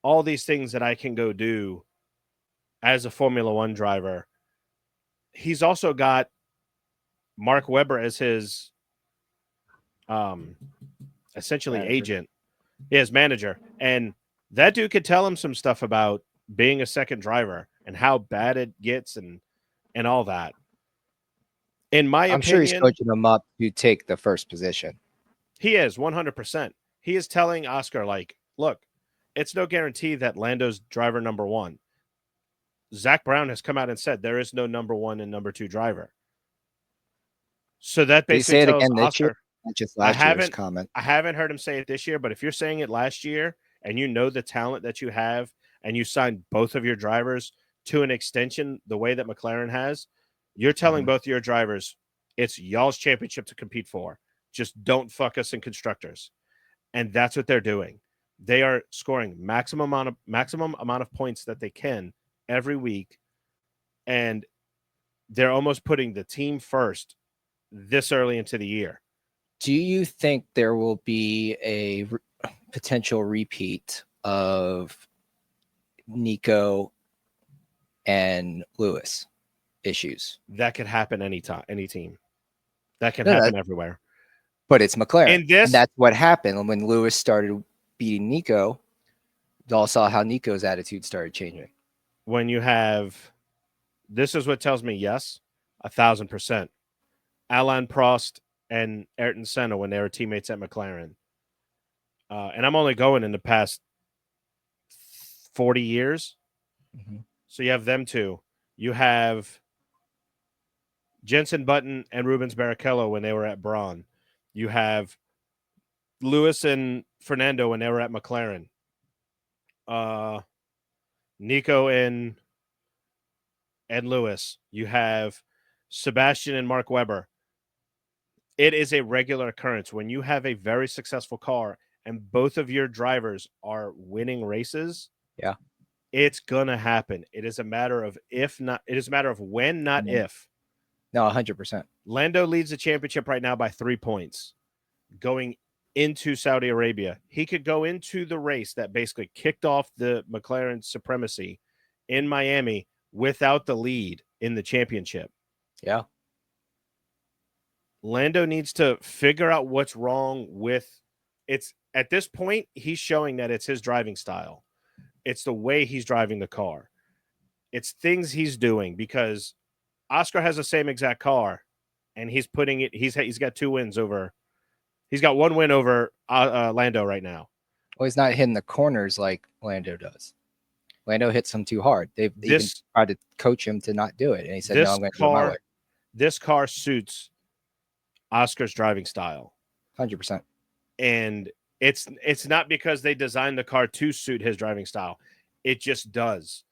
all these things that I can go do as a Formula One driver. He's also got Mark Webber as his essentially agent, his manager. And that dude could tell him some stuff about being a second driver and how bad it gets and all that. In my I'm sure he's opinion, coaching him up to take the first position. he is 100%. He is telling Oscar, like, look, it's no guarantee that Lando's driver number one. Zach Brown has come out and said there is no number one and number two driver. So that Did he basically say it tells again this year? Oscar, Not just I last year's haven't comment. I haven't heard him say it this year, but if you're saying it last year and you know the talent that you have and you signed both of your drivers to an extension the way that McLaren has, you're telling both your drivers it's y'all's championship to compete for. Just don't fuck us in constructors. And that's what they're doing. They are scoring maximum amount of points that they can every week, and they're almost putting the team first this early into the year. Do you think there will be a potential repeat of Nico and Lewis issues? That could happen anytime, any team. That can No, happen everywhere. But it's McLaren. In this, and that's what happened when Lewis started beating Nico. You all saw how Nico's attitude started changing. when you have, this is what tells me yes, 1,000%. Alain Prost and Ayrton Senna when they were teammates at McLaren. And I'm only going in the past 40 years. Mm-hmm. So you have them two. You have Jenson Button and Rubens Barrichello when they were at Braun. You have Lewis and Fernando when they were at McLaren. Nico and Lewis. You have Sebastian and Mark Webber. It is a regular occurrence when you have a very successful car and both of your drivers are winning races. Yeah. It's gonna happen. It is a matter of if not. It is a matter of when, not if. No, 100%. Lando leads the championship right now by 3 points going into Saudi Arabia. He could go into the race that basically kicked off the McLaren supremacy in Miami without the lead in the championship. Yeah. Lando needs to figure out what's wrong with it's at this point. He's showing that it's his driving style. It's the way he's driving the car. It's things he's doing because Oscar has the same exact car and he's putting it. He's got 2 wins over. He's got 1 win over Lando right now. Well, he's not hitting the corners like Lando does. Lando hits them too hard. They've even tried to coach him to not do it. And he said, no, I'm going to do it my way. This car suits Oscar's driving style. 100%. And it's not because they designed the car to suit his driving style. It just does.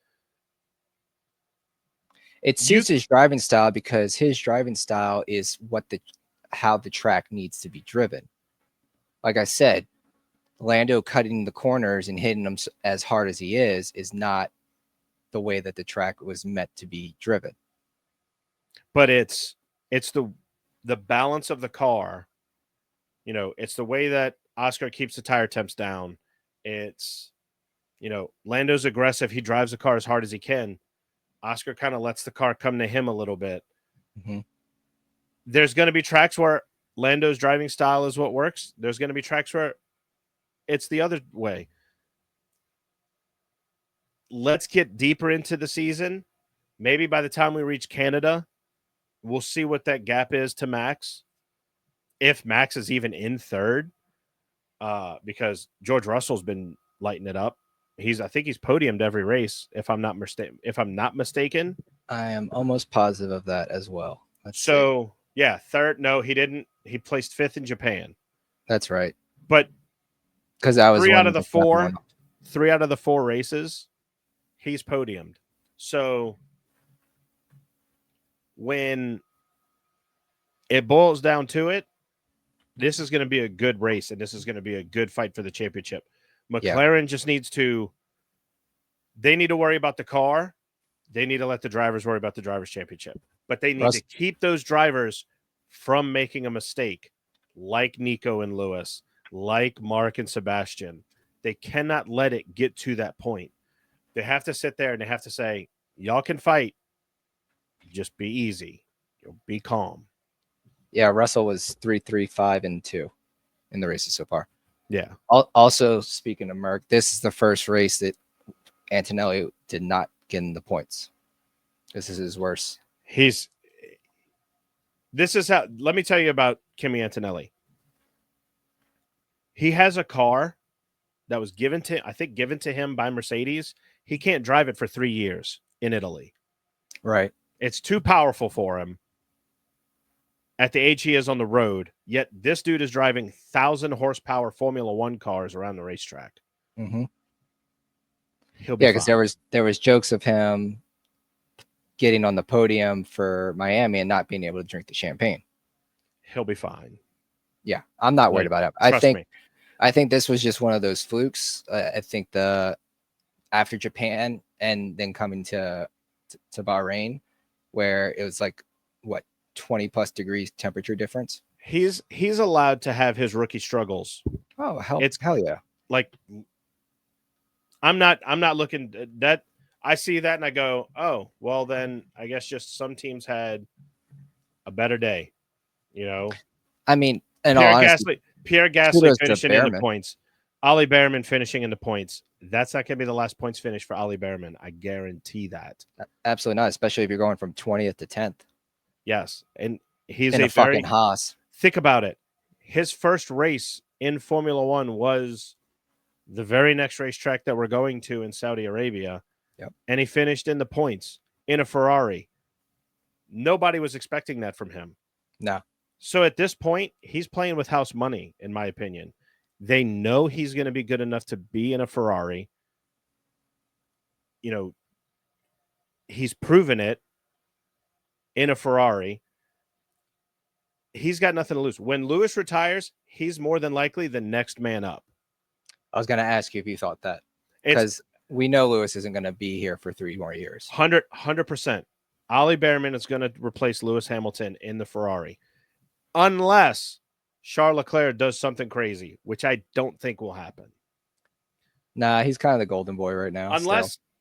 It suits his driving style because his driving style is how the track needs to be driven. Like I said, Lando cutting the corners and hitting them as hard as he is not the way that the track was meant to be driven. But it's the balance of the car. You know, it's the way that Oscar keeps the tire temps down. It's, you know, Lando's aggressive. He drives the car as hard as he can. Oscar kind of lets the car come to him a little bit. Mm-hmm. There's going to be tracks where Lando's driving style is what works. There's going to be tracks where it's the other way. Let's get deeper into the season. Maybe by the time we reach Canada, we'll see what that gap is to Max. If Max is even in third, because George Russell's been lighting it up. I think he's podiumed every race, if I'm not mistaken. I am almost positive of that as well. Let's see. Yeah, third. No, he didn't. He placed 5th in Japan. That's right. But because I was 3 out of the 4 races, he's podiumed. So when it boils down to it, this is going to be a good race, and this is going to be a good fight for the championship. McLaren just needs to – they need to worry about the car. They need to let the drivers worry about the drivers' championship. But they need to keep those drivers from making a mistake like Nico and Lewis, like Mark and Sebastian. They cannot let it get to that point. They have to sit there and they have to say, y'all can fight. Just be easy. You'll be calm. Yeah, Russell was 3-3-5-2 in the races so far. Yeah. Also, speaking of Merck, this is the first race that Antonelli did not get in the points. This is his worst. This is how. Let me tell you about Kimi Antonelli. He has a car that was given to him by Mercedes. He can't drive it for 3 years in Italy. Right. It's too powerful for him at the age he is on the road. Yet this dude is driving 1,000 horsepower Formula One cars around the racetrack. Mm-hmm. He'll be Yeah, because fine. there was jokes of him getting on the podium for Miami and not being able to drink the champagne. He'll be fine. Yeah, I'm not worried Like, about it. trust me. I think this was just one of those flukes. I think after Japan and then coming to Bahrain, where it was like what 20 plus degrees temperature difference. He's allowed to have his rookie struggles. Oh hell, It's hell yeah! like I'm not looking that. I see that and I go, oh well, then I guess just some teams had a better day. You know, I mean, in all honesty, Pierre Gasly kudos to finishing in the Behrman. points. Ollie Behrman finishing in the points. That's not going to be the last points finish for Ollie Behrman. I guarantee that. Absolutely not, especially if you're going from 20th to 10th Yes, and he's in a fucking Haas. Think about it. His first race in Formula One was the very next racetrack that we're going to in Saudi Arabia. Yep. And he finished in the points in a Ferrari. Nobody was expecting that from him. No. So at this point, he's playing with house money, in my opinion. They know he's going to be good enough to be in a Ferrari. You know, he's proven it in a Ferrari. He's got nothing to lose. When Lewis retires, he's more than likely the next man up. I was going to ask you if you thought that. It's Because we know Lewis isn't going to be here for 3 more years. 100%. Ollie Behrman is going to replace Lewis Hamilton in the Ferrari. Unless Charles Leclerc does something crazy, which I don't think will happen. Nah, he's kind of the golden boy right now.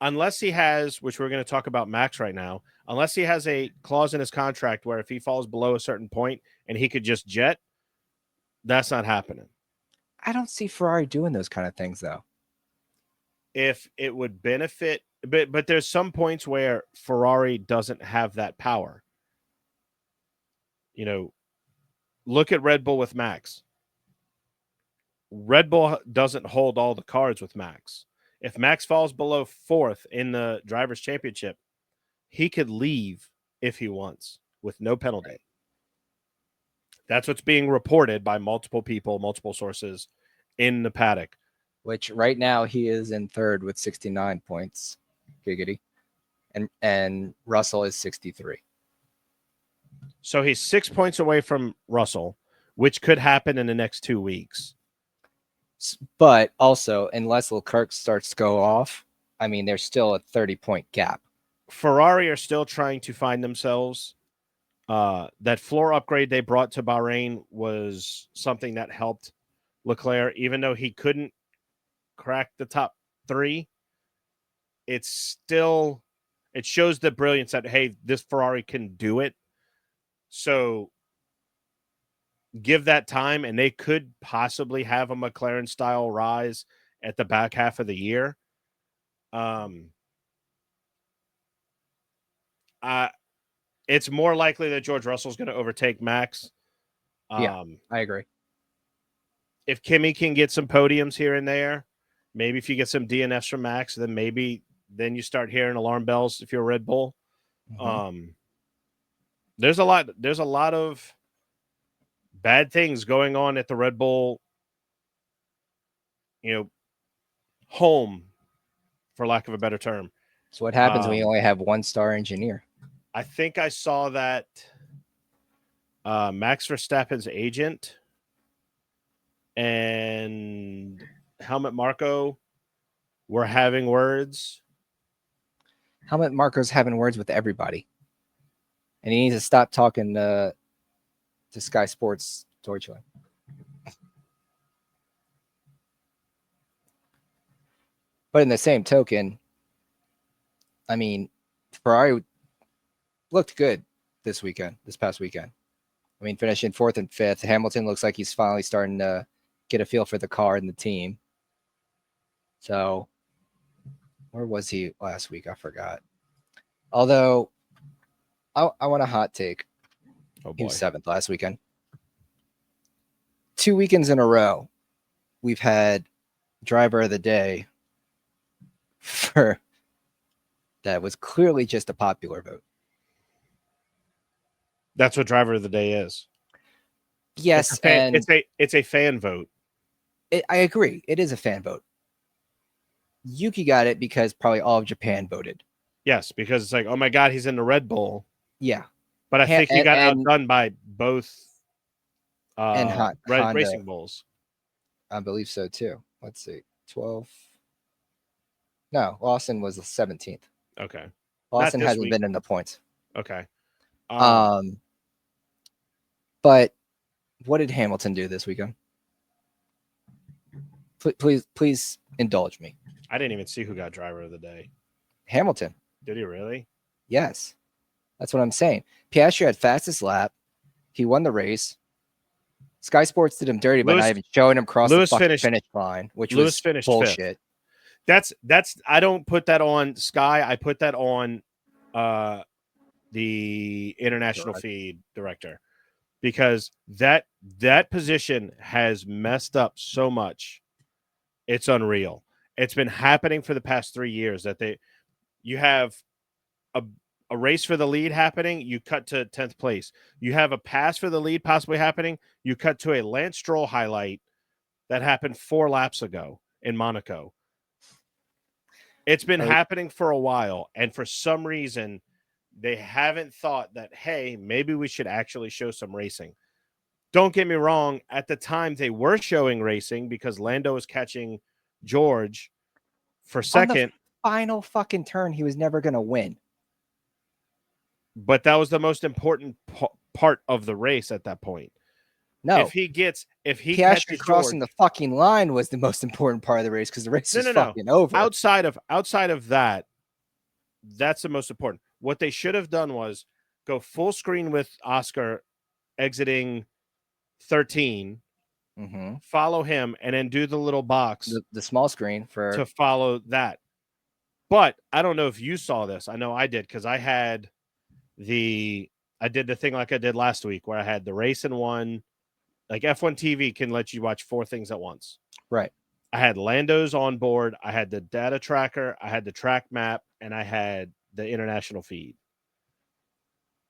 Unless he has, which we're going to talk about Max right now, unless he has a clause in his contract where if he falls below a certain point and he could just jet, that's not happening. I don't see Ferrari doing those kind of things though. If it would benefit, but there's some points where Ferrari doesn't have that power. You know, look at Red Bull with Max. Red Bull doesn't hold all the cards with Max. If Max falls below 4th in the Drivers' Championship, he could leave if he wants with no penalty. Right. That's what's being reported by multiple people, multiple sources in the paddock. Which right now he is in 3rd with 69 points. Giggity. And Russell is 63. So he's 6 points away from Russell, which could happen in the next 2 weeks. But also, unless Leclerc starts to go off, I mean, there's still a 30-point gap. Ferrari are still trying to find themselves. That floor upgrade they brought to Bahrain was something that helped Leclerc, even though he couldn't crack the top 3. It shows the brilliance that, hey, this Ferrari can do it. So give that time, and they could possibly have a McLaren style rise at the back half of the year. It's more likely that George Russell's going to overtake Max. Yeah, I agree. If Kimi can get some podiums here and there, maybe if you get some DNFs from Max, then you start hearing alarm bells if you're Red Bull. Mm-hmm. There's a lot of bad things going on at the Red Bull, home, for lack of a better term. So what happens when you only have 1-star engineer? I think I saw that Max Verstappen's agent and Helmut Marko were having words. Helmut Marko's having words with everybody. And he needs to stop talking to Sky Sports Deutschland. But in the same token, I mean, Ferrari looked good this past weekend. I mean, finishing 4th and 5th. Hamilton looks like he's finally starting to get a feel for the car and the team. So, where was he last week? I forgot. Although, I want a hot take. Oh He boy. was 7th last weekend. 2 weekends in a row, we've had driver of the day for that was clearly just a popular vote. That's what driver of the day is. Yes, and it's a fan vote. I agree. It is a fan vote. Yuki got it because probably all of Japan voted. Yes, because it's like, oh my God, he's in the Red Bull. Yeah. But I think he got outdone by both Honda, Racing Bulls. I believe so too. Let's see. 12. No, Lawson was the 17th. Okay. Lawson hasn't been in the points. Okay. But what did Hamilton do this weekend? Please indulge me. I didn't even see who got driver of the day. Hamilton. Did he really? Yes. That's what I'm saying. Piastri had fastest lap. He won the race. Sky Sports did him dirty by not even showing him cross the fucking finish line, which was bullshit. That's I don't put that on Sky. I put that on the international feed director, because that position has messed up so much. It's unreal. It's been happening for the past 3 years that you have a race for the lead happening, you cut to 10th place. You have a pass for the lead possibly happening, you cut to a Lance Stroll highlight that happened 4 laps ago in Monaco. It's been happening for a while, and for some reason, they haven't thought that, hey, maybe we should actually show some racing. Don't get me wrong. At the time, they were showing racing because Lando was catching George for second. On the final fucking turn, he was never going to win. But that was the most important part of the race at that point. No, if he Piastri crossing the fucking line was the most important part of the race, because the race is fucking over. Outside of that, that's the most important. What they should have done was go full screen with Oscar exiting 13, follow him, and then do the little box, the small screen to follow that. But I don't know if you saw this. I know I did, because I did the thing like I did last week, where I had the race in one. Like F1 TV can let you watch 4 things at once. Right. I had Lando's on board. I had the data tracker. I had the track map, and I had the international feed.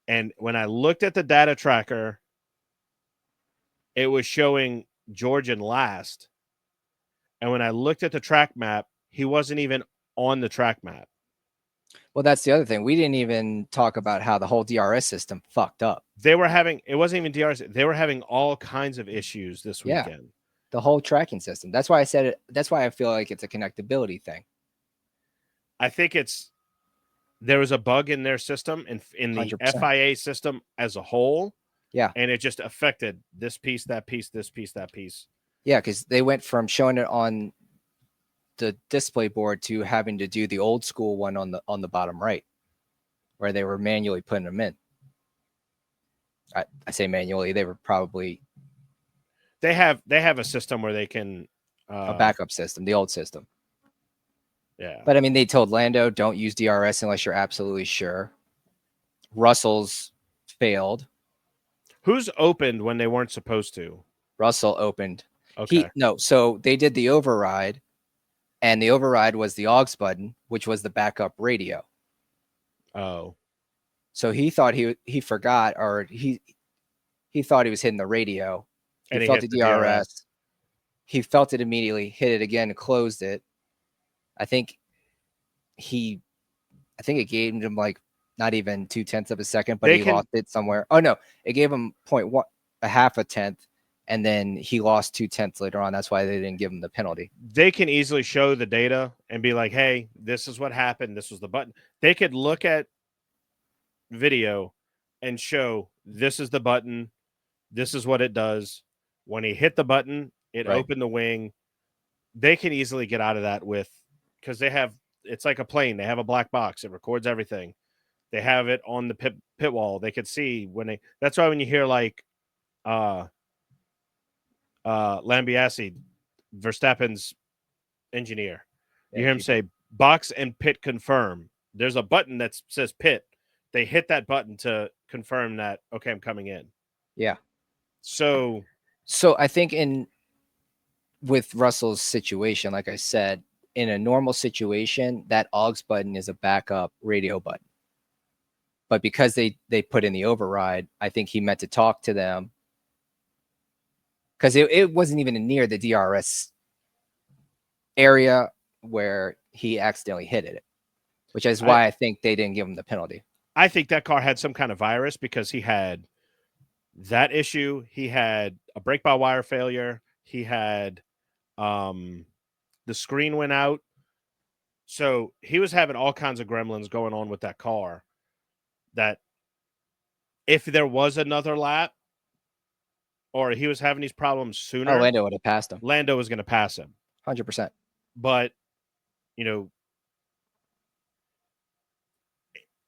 And when I looked at the data tracker, it was showing George in last. And when I looked at the track map, he wasn't even on the track map. Well, that's the other thing. We didn't even talk about how the whole DRS system fucked up. It wasn't even DRS. They were having all kinds of issues this weekend. Yeah, the whole tracking system. That's why I said it. That's why I feel like it's a connectability thing. I think there was a bug in their system and in the 100%. FIA system as a whole. Yeah. And it just affected this piece, that piece, this piece, that piece. Yeah, because they went from showing it on the display board to having to do the old school one on the bottom right, where they were manually putting them in. I say manually. They were probably they have a system where they can a backup system, the old system. Yeah. But I mean, they told Lando, don't use DRS unless you're absolutely sure. Russell's failed. Who's opened when they weren't supposed to? Russell opened. Okay. So they did the override, and the override was the aux button, which was the backup radio. Oh. So he thought he forgot, or he thought he was hitting the radio. He felt the DRS. He felt it immediately, hit it again, and closed it. I think it gave him like not even 0.2 of a second, but he lost it somewhere. Oh no, it gave him 0.1, a half a tenth, and then he lost 0.2 later on. That's why they didn't give him the penalty. They can easily show the data and be like, hey, this is what happened. This was the button. They could look at video and show this is the button. This is what it does. When he hit the button, it opened the wing. They can easily get out of that because it's like a plane. They have a black box. It records everything. They have it on the pit wall. They could see when they. That's why when you hear like Lambiase, Verstappen's engineer, you Yeah, hear him say box and pit confirm. There's a button that says pit. They hit that button to confirm that, okay, I'm coming in. Yeah. So I think with Russell's situation, like I said, in a normal situation, that aux button is a backup radio button. But because they put in the override, I think he meant to talk to them because it wasn't even near the DRS area where he accidentally hit it, which is why I think they didn't give him the penalty. I think that car had some kind of virus because he had that issue. He had a brake-by-wire failure. He had the screen went out. So he was having all kinds of gremlins going on with that car that if there was another lap or he was having these problems sooner, Lando would have passed him. Lando was going to pass him. 100%. But,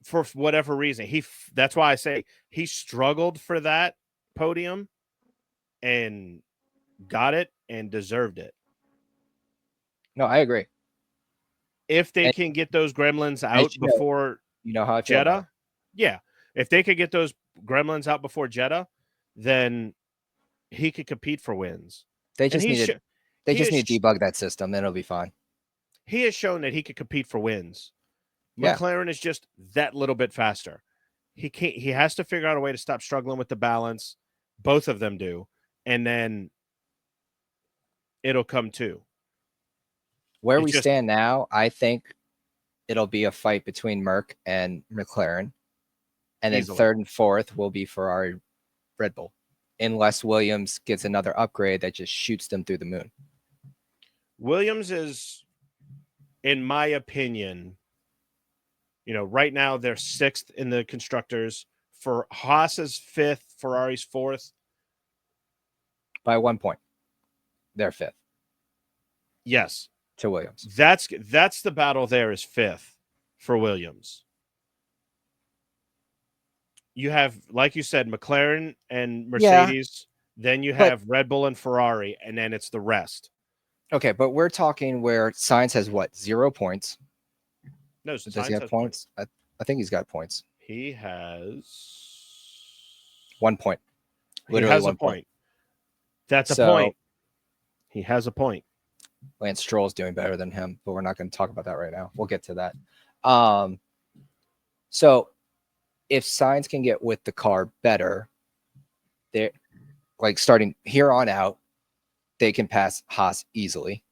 for whatever reason, that's why I say he struggled for that podium and got it and deserved it. No, I agree. If they can get those gremlins out before how I feel Jeddah, yeah. If they could get those gremlins out before Jeddah, then he could compete for wins. They just need to debug that system, then it'll be fine. He has shown that he could compete for wins. Yeah. McLaren is just that little bit faster. He has to figure out a way to stop struggling with the balance. Both of them do. And then it'll come too. Where we stand now, I think it'll be a fight between Merc and McLaren. And then third and fourth will be Ferrari, Red Bull. Unless Williams gets another upgrade that just shoots them through the moon. Williams is, in my opinion, right now they're 6th in the constructors. For Haas is 5th, Ferrari's 4th. By 1 point. They're 5th. Yes. To Williams. That's the battle there is 5th for Williams. You have, like you said, McLaren and Mercedes. Yeah, then you have Red Bull and Ferrari, and then it's the rest. Okay, but we're talking where Sainz has what? 0 points. No, does he have points? I think he's got points. He has 1 point. Literally he has 1 point. That's a point. He has a point. Lance Stroll's doing better than him, but we're not going to talk about that right now. We'll get to that. So if Sainz can get with the car better, they're like starting here on out, they can pass Haas easily.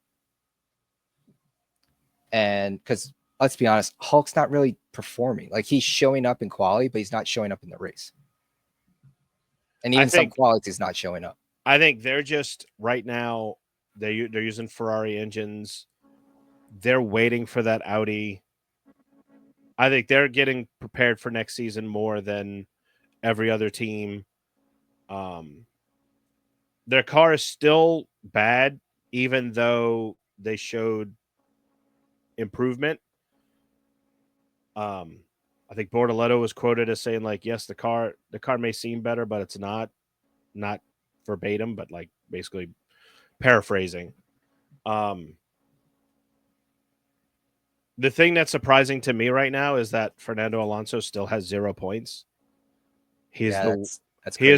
And because let's be honest, Hulk's not really performing. Like he's showing up in quality, but he's not showing up in the race. And even some quality is not showing up. I think they're just right now, they're using Ferrari engines. They're waiting for that Audi. I think they're getting prepared for next season more than every other team. Their car is still bad, even though they showed improvement. I think Bortoletto was quoted as saying, like, yes, the car may seem better, but it's not verbatim, but like basically paraphrasing. The thing that's surprising to me right now is that Fernando Alonso still has 0 points. He is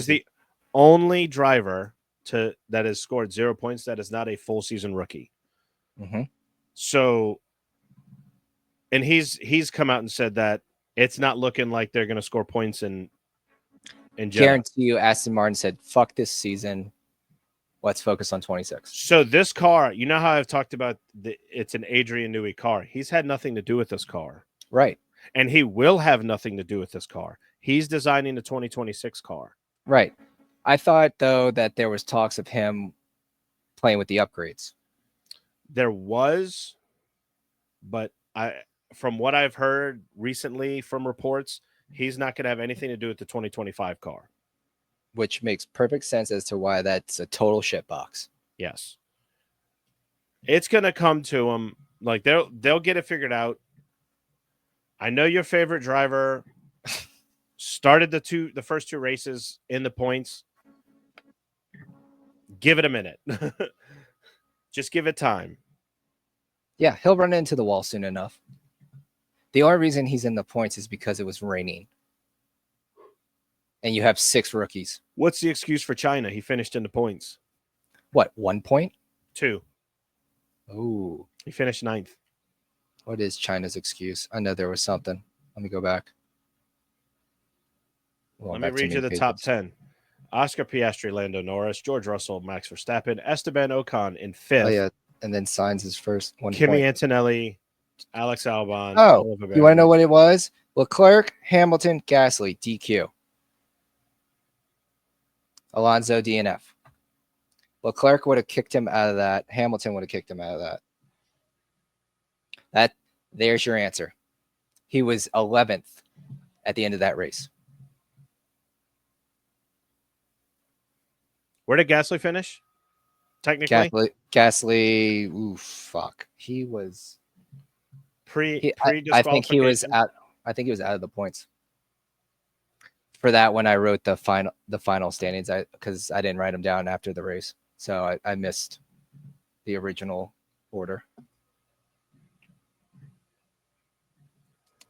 the only driver that has scored 0 points that is not a full season rookie. Mm-hmm. So, and he's come out and said that it's not looking like they're going to score points in Jeddah. Guarantee you, Aston Martin said, "Fuck this season. Let's focus on 26." So this car, you know how I've talked about it's an Adrian Newey car. He's had nothing to do with this car. Right. And he will have nothing to do with this car. He's designing the 2026 car. Right. I thought, though, that there was talks of him playing with the upgrades. There was, but from what I've heard recently from reports, he's not going to have anything to do with the 2025 car. Which makes perfect sense as to why that's a total shitbox. Yes. It's going to come to him. Like, they'll get it figured out. I know your favorite driver Started the first two races in the points. Give it a minute. Just give it time. Yeah, he'll run into the wall soon enough. The only reason he's in the points is because it was raining. And you have 6 rookies. What's the excuse for China? He finished in the points. What, 1 point? 2. Oh. He finished 9th. What is China's excuse? I know there was something. Let me go back. Let me read you the top 10. Oscar Piastri, Lando Norris, George Russell, Max Verstappen, Esteban Ocon in 5th. Oh, yeah. And then signs his first 1 Kimi point. Antonelli, Alex Albon. Oh, you want to know what it was? Leclerc, Hamilton, Gasly, DQ. Alonso, DNF. Leclerc would have kicked him out of that. Hamilton would have kicked him out of that. There's your answer. He was 11th at the end of that race. Where did Gasly finish? Technically, Gasly. Ooh, fuck. He was I think he was out. I think he was out of the points. For that, when I wrote the final standings, because I didn't write them down after the race, so I missed the original order.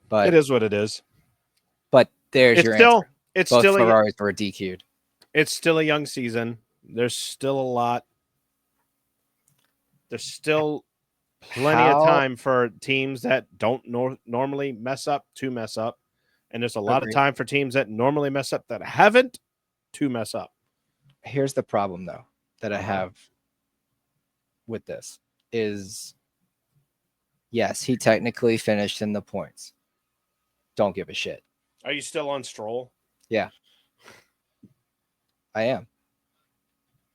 But it is what it is. But there's your answer. It's both still Ferraris were DQ'd. It's still a young season. There's still a lot. There's still plenty of time for teams that don't normally mess up to mess up. And there's a lot of time for teams that normally mess up that haven't to mess up. Here's the problem, though, that I have with this is, yes, he technically finished in the points. Don't give a shit. Are you still on Stroll? Yeah. I am.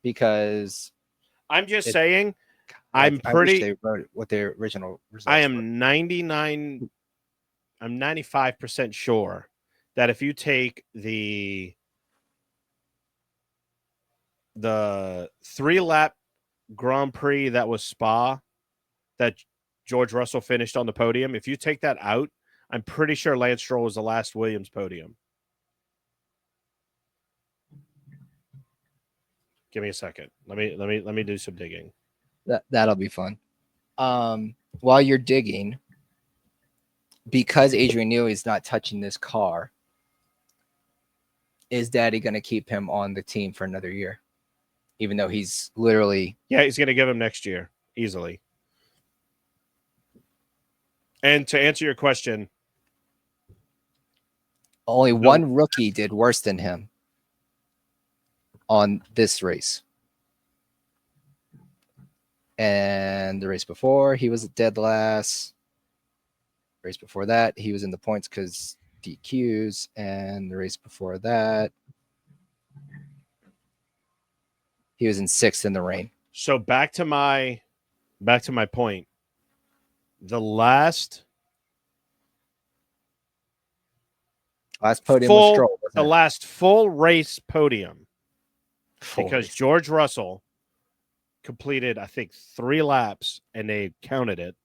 Because I'm just saying, I wish they wrote what their original results I am 95% sure that if you take the 3-lap Grand Prix that was Spa, that George Russell finished on the podium, if you take that out, I'm pretty sure Lance Stroll was the last Williams podium. Give me a second. Let me do some digging. That'll be fun. While you're digging, because Adrian Newey is not touching this car, is Daddy going to keep him on the team for another year? Even though he's literally... Yeah, he's going to give him next year, easily. And to answer your question... Only one rookie did worse than him on this race. And the race before, he was dead last. Race before that, he was in the points because DQs. And the race before that, he was in 6th in the rain. So back to my point. The last podium was Stroll, the last full race podium, because George Russell completed, I think, 3 laps, and they counted it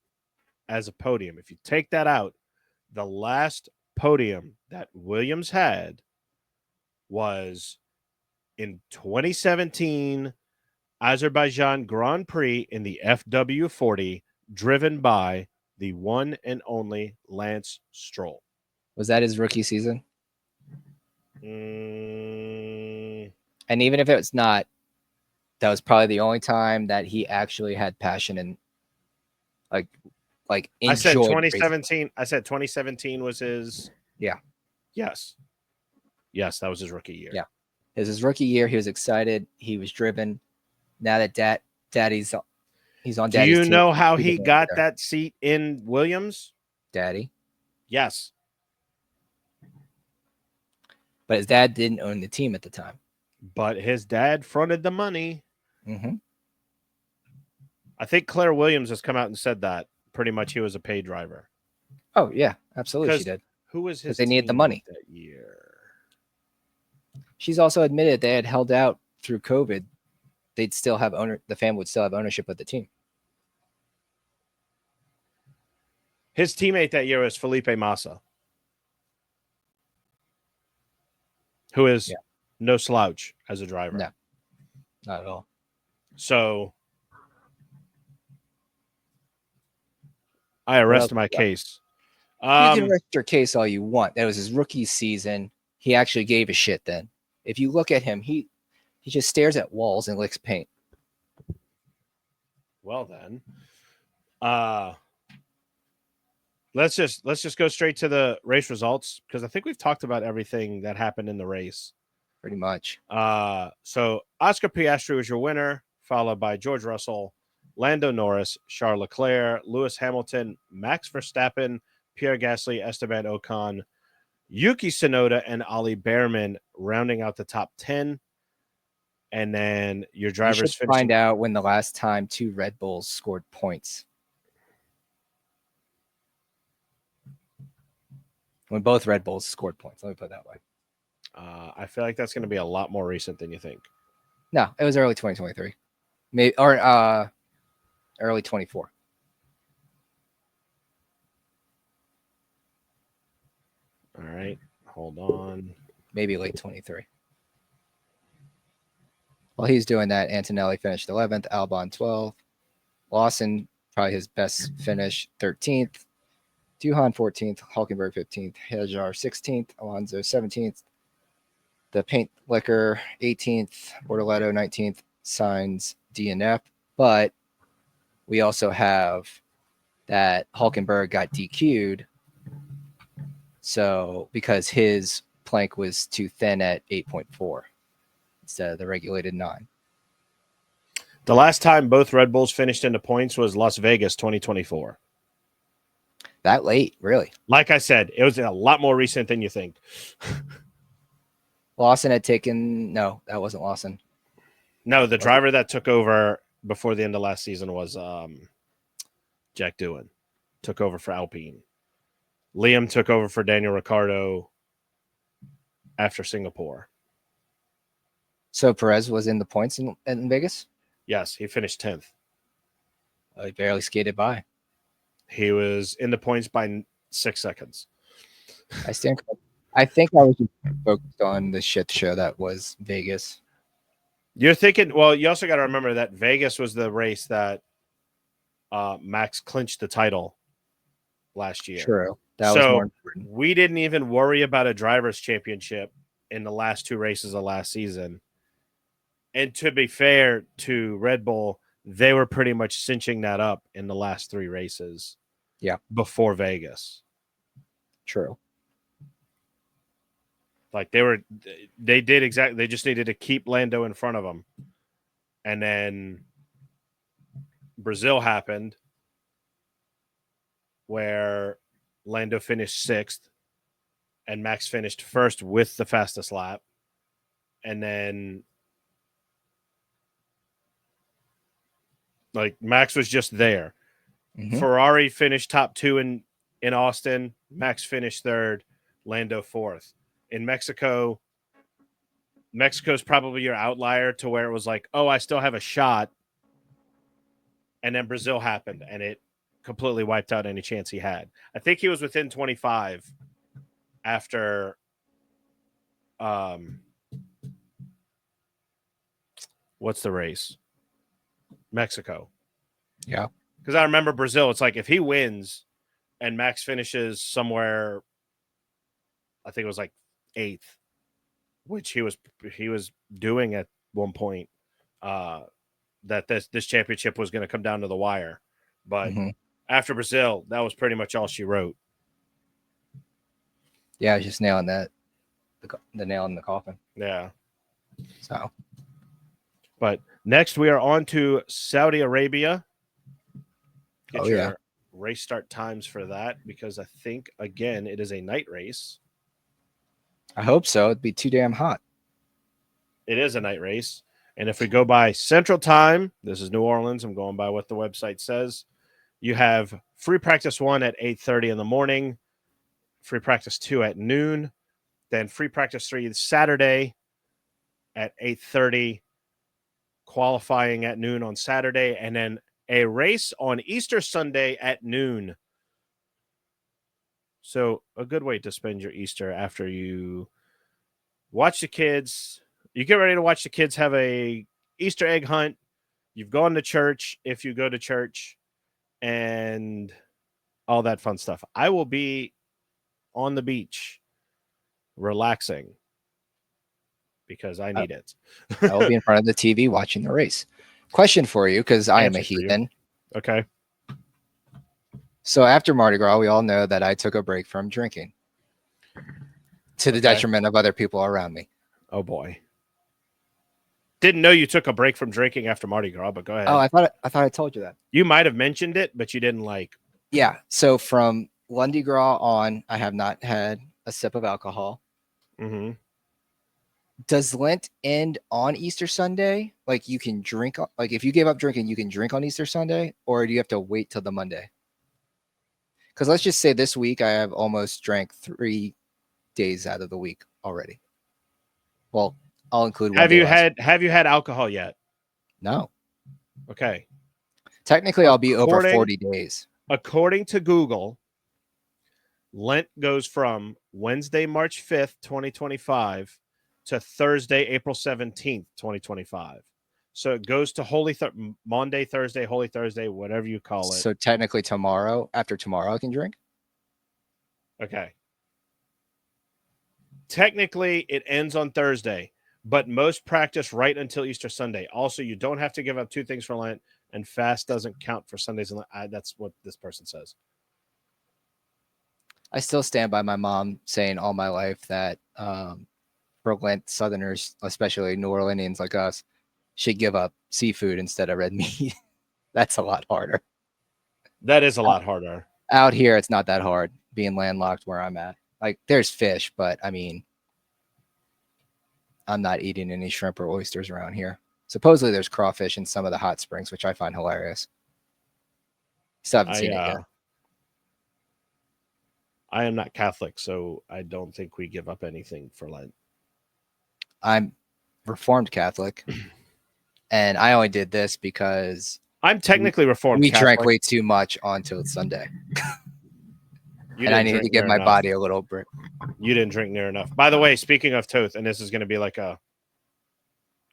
as a podium. If you take that out, the last podium that Williams had was in 2017 Azerbaijan Grand Prix in the FW40, driven by the one and only Lance Stroll. Was that his rookie season? And even if it was not, that was probably the only time that he actually had passion and like I said 2017. Racing. I said 2017 was his. Yeah. Yes, that was his rookie year. Yeah, it was his rookie year. He was excited. He was driven. Now that Daddy's he's on. Do Daddy's you know team, how he got that seat in Williams? Daddy. Yes. But his dad didn't own the team at the time. But his dad fronted the money. Mm-hmm. I think Claire Williams has come out and said that pretty much he was a paid driver. Oh, yeah, absolutely she did. Who was his team? They needed the money that year. She's also admitted they had held out through COVID. They'd still have the family would still have ownership of the team. His teammate that year was Felipe Massa. who is Yeah. no slouch as a driver. No, not at all. So I What arrest else my you got? case. You can rest your case all you want. That was his rookie season. He actually gave a shit then. If you look at him, he just stares at walls and licks paint. Well then, let's just go straight to the race results because I think we've talked about everything that happened in the race. Pretty much. So Oscar Piastri was your winner, followed by George Russell, Lando Norris, Charles Leclerc, Lewis Hamilton, Max Verstappen, Pierre Gasly, Esteban Ocon, Yuki Tsunoda, and Ollie Behrman rounding out the top 10. And then your You drivers should finishing. find out when the last time 2 Red Bulls scored points. When both Red Bulls scored points. Let me put it that way. I feel like that's going to be a lot more recent than you think. No, it was early 2023. Maybe or early 24. All right. Hold on. Maybe late 23. While he's doing that, Antonelli finished 11th, Albon 12th, Lawson, probably his best finish, 13th, Duhan 14th, Hulkenberg 15th, Hajar 16th, Alonso 17th, the Paint Liquor 18th, Bortoletto 19th, Signs DNF. But we also have that Hulkenberg got DQ'd. So because his plank was too thin at 8.4 instead of the regulated 9. The last time both Red Bulls finished into points was Las Vegas 2024. That late, really? Like I said, it was a lot more recent than you think. Lawson had taken no, that wasn't Lawson. No, the driver that took over before the end of last season was Jack Doohan. Took over for Alpine. Liam took over for Daniel Ricciardo after Singapore. So Perez was in the points in Vegas? Yes, he finished 10th. He barely skated by. He was in the points by 6 seconds. I think I was just focused on the shit show that was Vegas. You're thinking, well, you also got to remember that Vegas was the race that Max clinched the title last year. True. That was more important. We didn't even worry about a driver's championship in the last 2 races of last season. And to be fair to Red Bull, they were pretty much cinching that up in the last 3 races. Yeah. Before Vegas. True. Like they did exactly. They just needed to keep Lando in front of them. And then Brazil happened where Lando finished 6th and Max finished 1st with the fastest lap. And then like Max was just there. Mm-hmm. Ferrari finished top 2 in Austin. Max finished 3rd, Lando 4th. In Mexico's probably your outlier to where it was like, oh, I still have a shot. And then Brazil happened, and it completely wiped out any chance he had. I think he was within 25 after what's the race? Mexico. Yeah. Because I remember Brazil, it's like if he wins and Max finishes somewhere, I think it was like 8th, which he was doing at one point, that this championship was going to come down to the wire. But after Brazil, that was pretty much all she wrote. Yeah, I was just nailing that, the nail in the coffin. Yeah. So. But next we are on to Saudi Arabia. Get your race start times for that, because I think, again, it is a night race. I hope so. It'd be too damn hot. It is a night race. And if we go by Central Time, this is New Orleans. I'm going by what the website says. You have free practice 1 at 8:30 in the morning, free practice 2 at noon, then free practice 3 Saturday at 8:30, qualifying at noon on Saturday, and then a race on Easter Sunday at noon. So a good way to spend your Easter after you watch the kids. You get ready to watch the kids have a Easter egg hunt. You've gone to church if you go to church, and all that fun stuff. I will be on the beach relaxing because I need it. I will be in front of the TV watching the race. Question for you, because I am a Answer for you. heathen. Okay. So after Mardi Gras, we all know that I took a break from drinking to the Okay. detriment of other people around me. Oh boy. Didn't know you took a break from drinking after Mardi Gras, but go ahead. Oh, I thought I told you that. You might have mentioned it, but you didn't like. Yeah. So from Lundi Gras on, I have not had a sip of alcohol. Mm-hmm. Does Lent end on Easter Sunday? Like you can drink, like if you gave up drinking, you can drink on Easter Sunday, or do you have to wait till the Monday? Because let's just say this week I have almost drank 3 days out of the week already. Well, I'll include one. Have you had alcohol yet? No. Okay. Technically, I'll be over 40 days. According to Google, Lent goes from Wednesday, March 5th, 2025 to Thursday, April 17th, 2025. So it goes to Monday, Thursday, Holy Thursday, whatever you call it. So technically after tomorrow, I can drink? Okay. Technically, it ends on Thursday, but most practice right until Easter Sunday. Also, you don't have to give up 2 things for Lent, and fast doesn't count for Sundays. And that's what this person says. I still stand by my mom saying all my life that for Lent, Southerners, especially New Orleanians like us, should give up seafood instead of red meat. That's a lot harder. That is a lot harder. Out here, it's not that hard being landlocked where I'm at. Like, there's fish, but I mean, I'm not eating any shrimp or oysters around here. Supposedly, there's crawfish in some of the hot springs, which I find hilarious. Still haven't seen it yet. I am not Catholic, so I don't think we give up anything for Lent. I'm Reformed Catholic, and I only did this because I'm technically Reformed we Catholic. drank way too much until Sunday. And I needed to give my body a little break. You didn't drink near enough. By the way, speaking of Toth, and this is going to be like a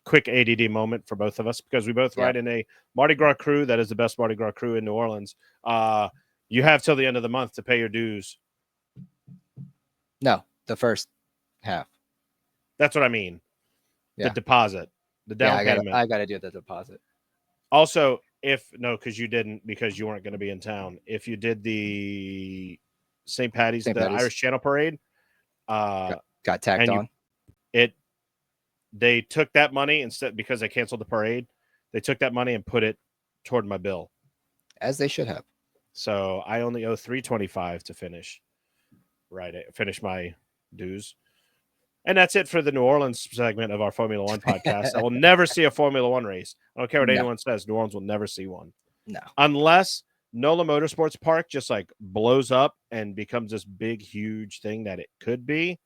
quick ADD moment for both of us because we both ride in a Mardi Gras crew that is the best Mardi Gras crew in New Orleans. You have till the end of the month to pay your dues. No, the first half. That's what I mean. Yeah. The deposit, the down payment. I got to do the deposit. Also, because you didn't, because you weren't going to be in town. If you did the St. Patty's, Irish Channel Parade, got tacked on. They took that money instead because they canceled the parade. They took that money and put it toward my bill, as they should have. So I only owe $325 to finish my dues. And that's it for the New Orleans segment of our Formula One podcast. I will never see a Formula One race. I don't care what anyone says. New Orleans will never see one. No. Unless NOLA Motorsports Park just like blows up and becomes this big, huge thing that it could be.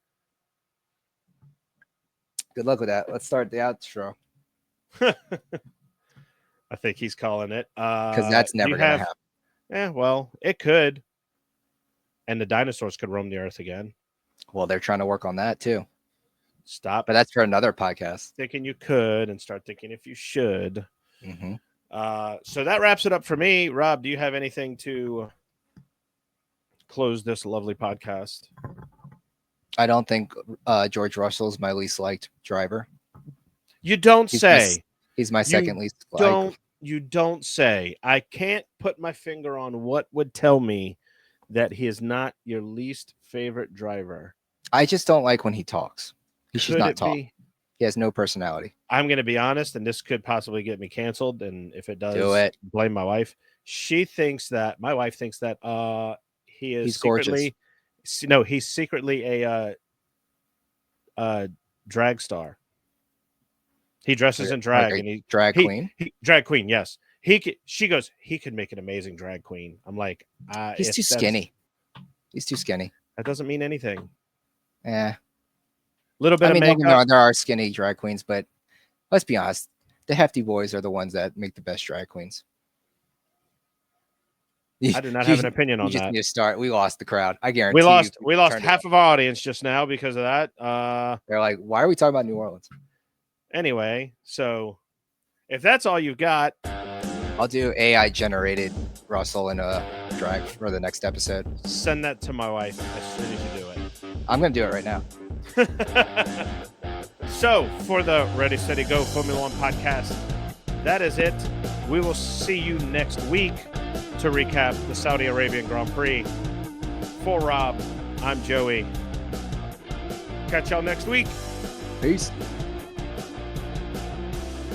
Good luck with that. Let's start the outro. I think he's calling it. Because that's never going to happen. Yeah, well, it could. And the dinosaurs could roam the earth again. Well, they're trying to work on that too. Stop. But that's for another podcast. Thinking you could and start thinking if you should. Mm-hmm. So that wraps it up for me. Rob, do you have anything to close this lovely podcast? I don't think George Russell's my least liked driver. You don't say. He's my second least liked. You don't say. I can't put my finger on what would tell me that he is not your least favorite driver. I just don't like when he talks. He should not talk. He has no personality. I'm going to be honest, and this could possibly get me canceled. And if it does, do it. Blame my wife. My wife thinks that he's secretly gorgeous. No, he's secretly a drag star. He dresses in drag, like and he queen. Drag queen, yes. She goes, he could make an amazing drag queen. I'm like, he's too skinny. He's too skinny. That doesn't mean anything. Yeah. Little bit of makeup. There are skinny drag queens, but let's be honest, the hefty boys are the ones that make the best drag queens. I do not have an opinion on you just that. need to start. We lost the crowd. I guarantee. We lost half of our audience just now because of that. They're like, why are we talking about New Orleans? Anyway, so if that's all you've got, I'll do AI generated Russell in a drag for the next episode. Send that to my wife as soon as you do it. I'm gonna do it right now. So for the Ready Steady Go Formula One podcast, that is it. We will see you next week to recap the Saudi Arabian Grand Prix. For Rob, I'm Joey. Catch y'all next week. Peace.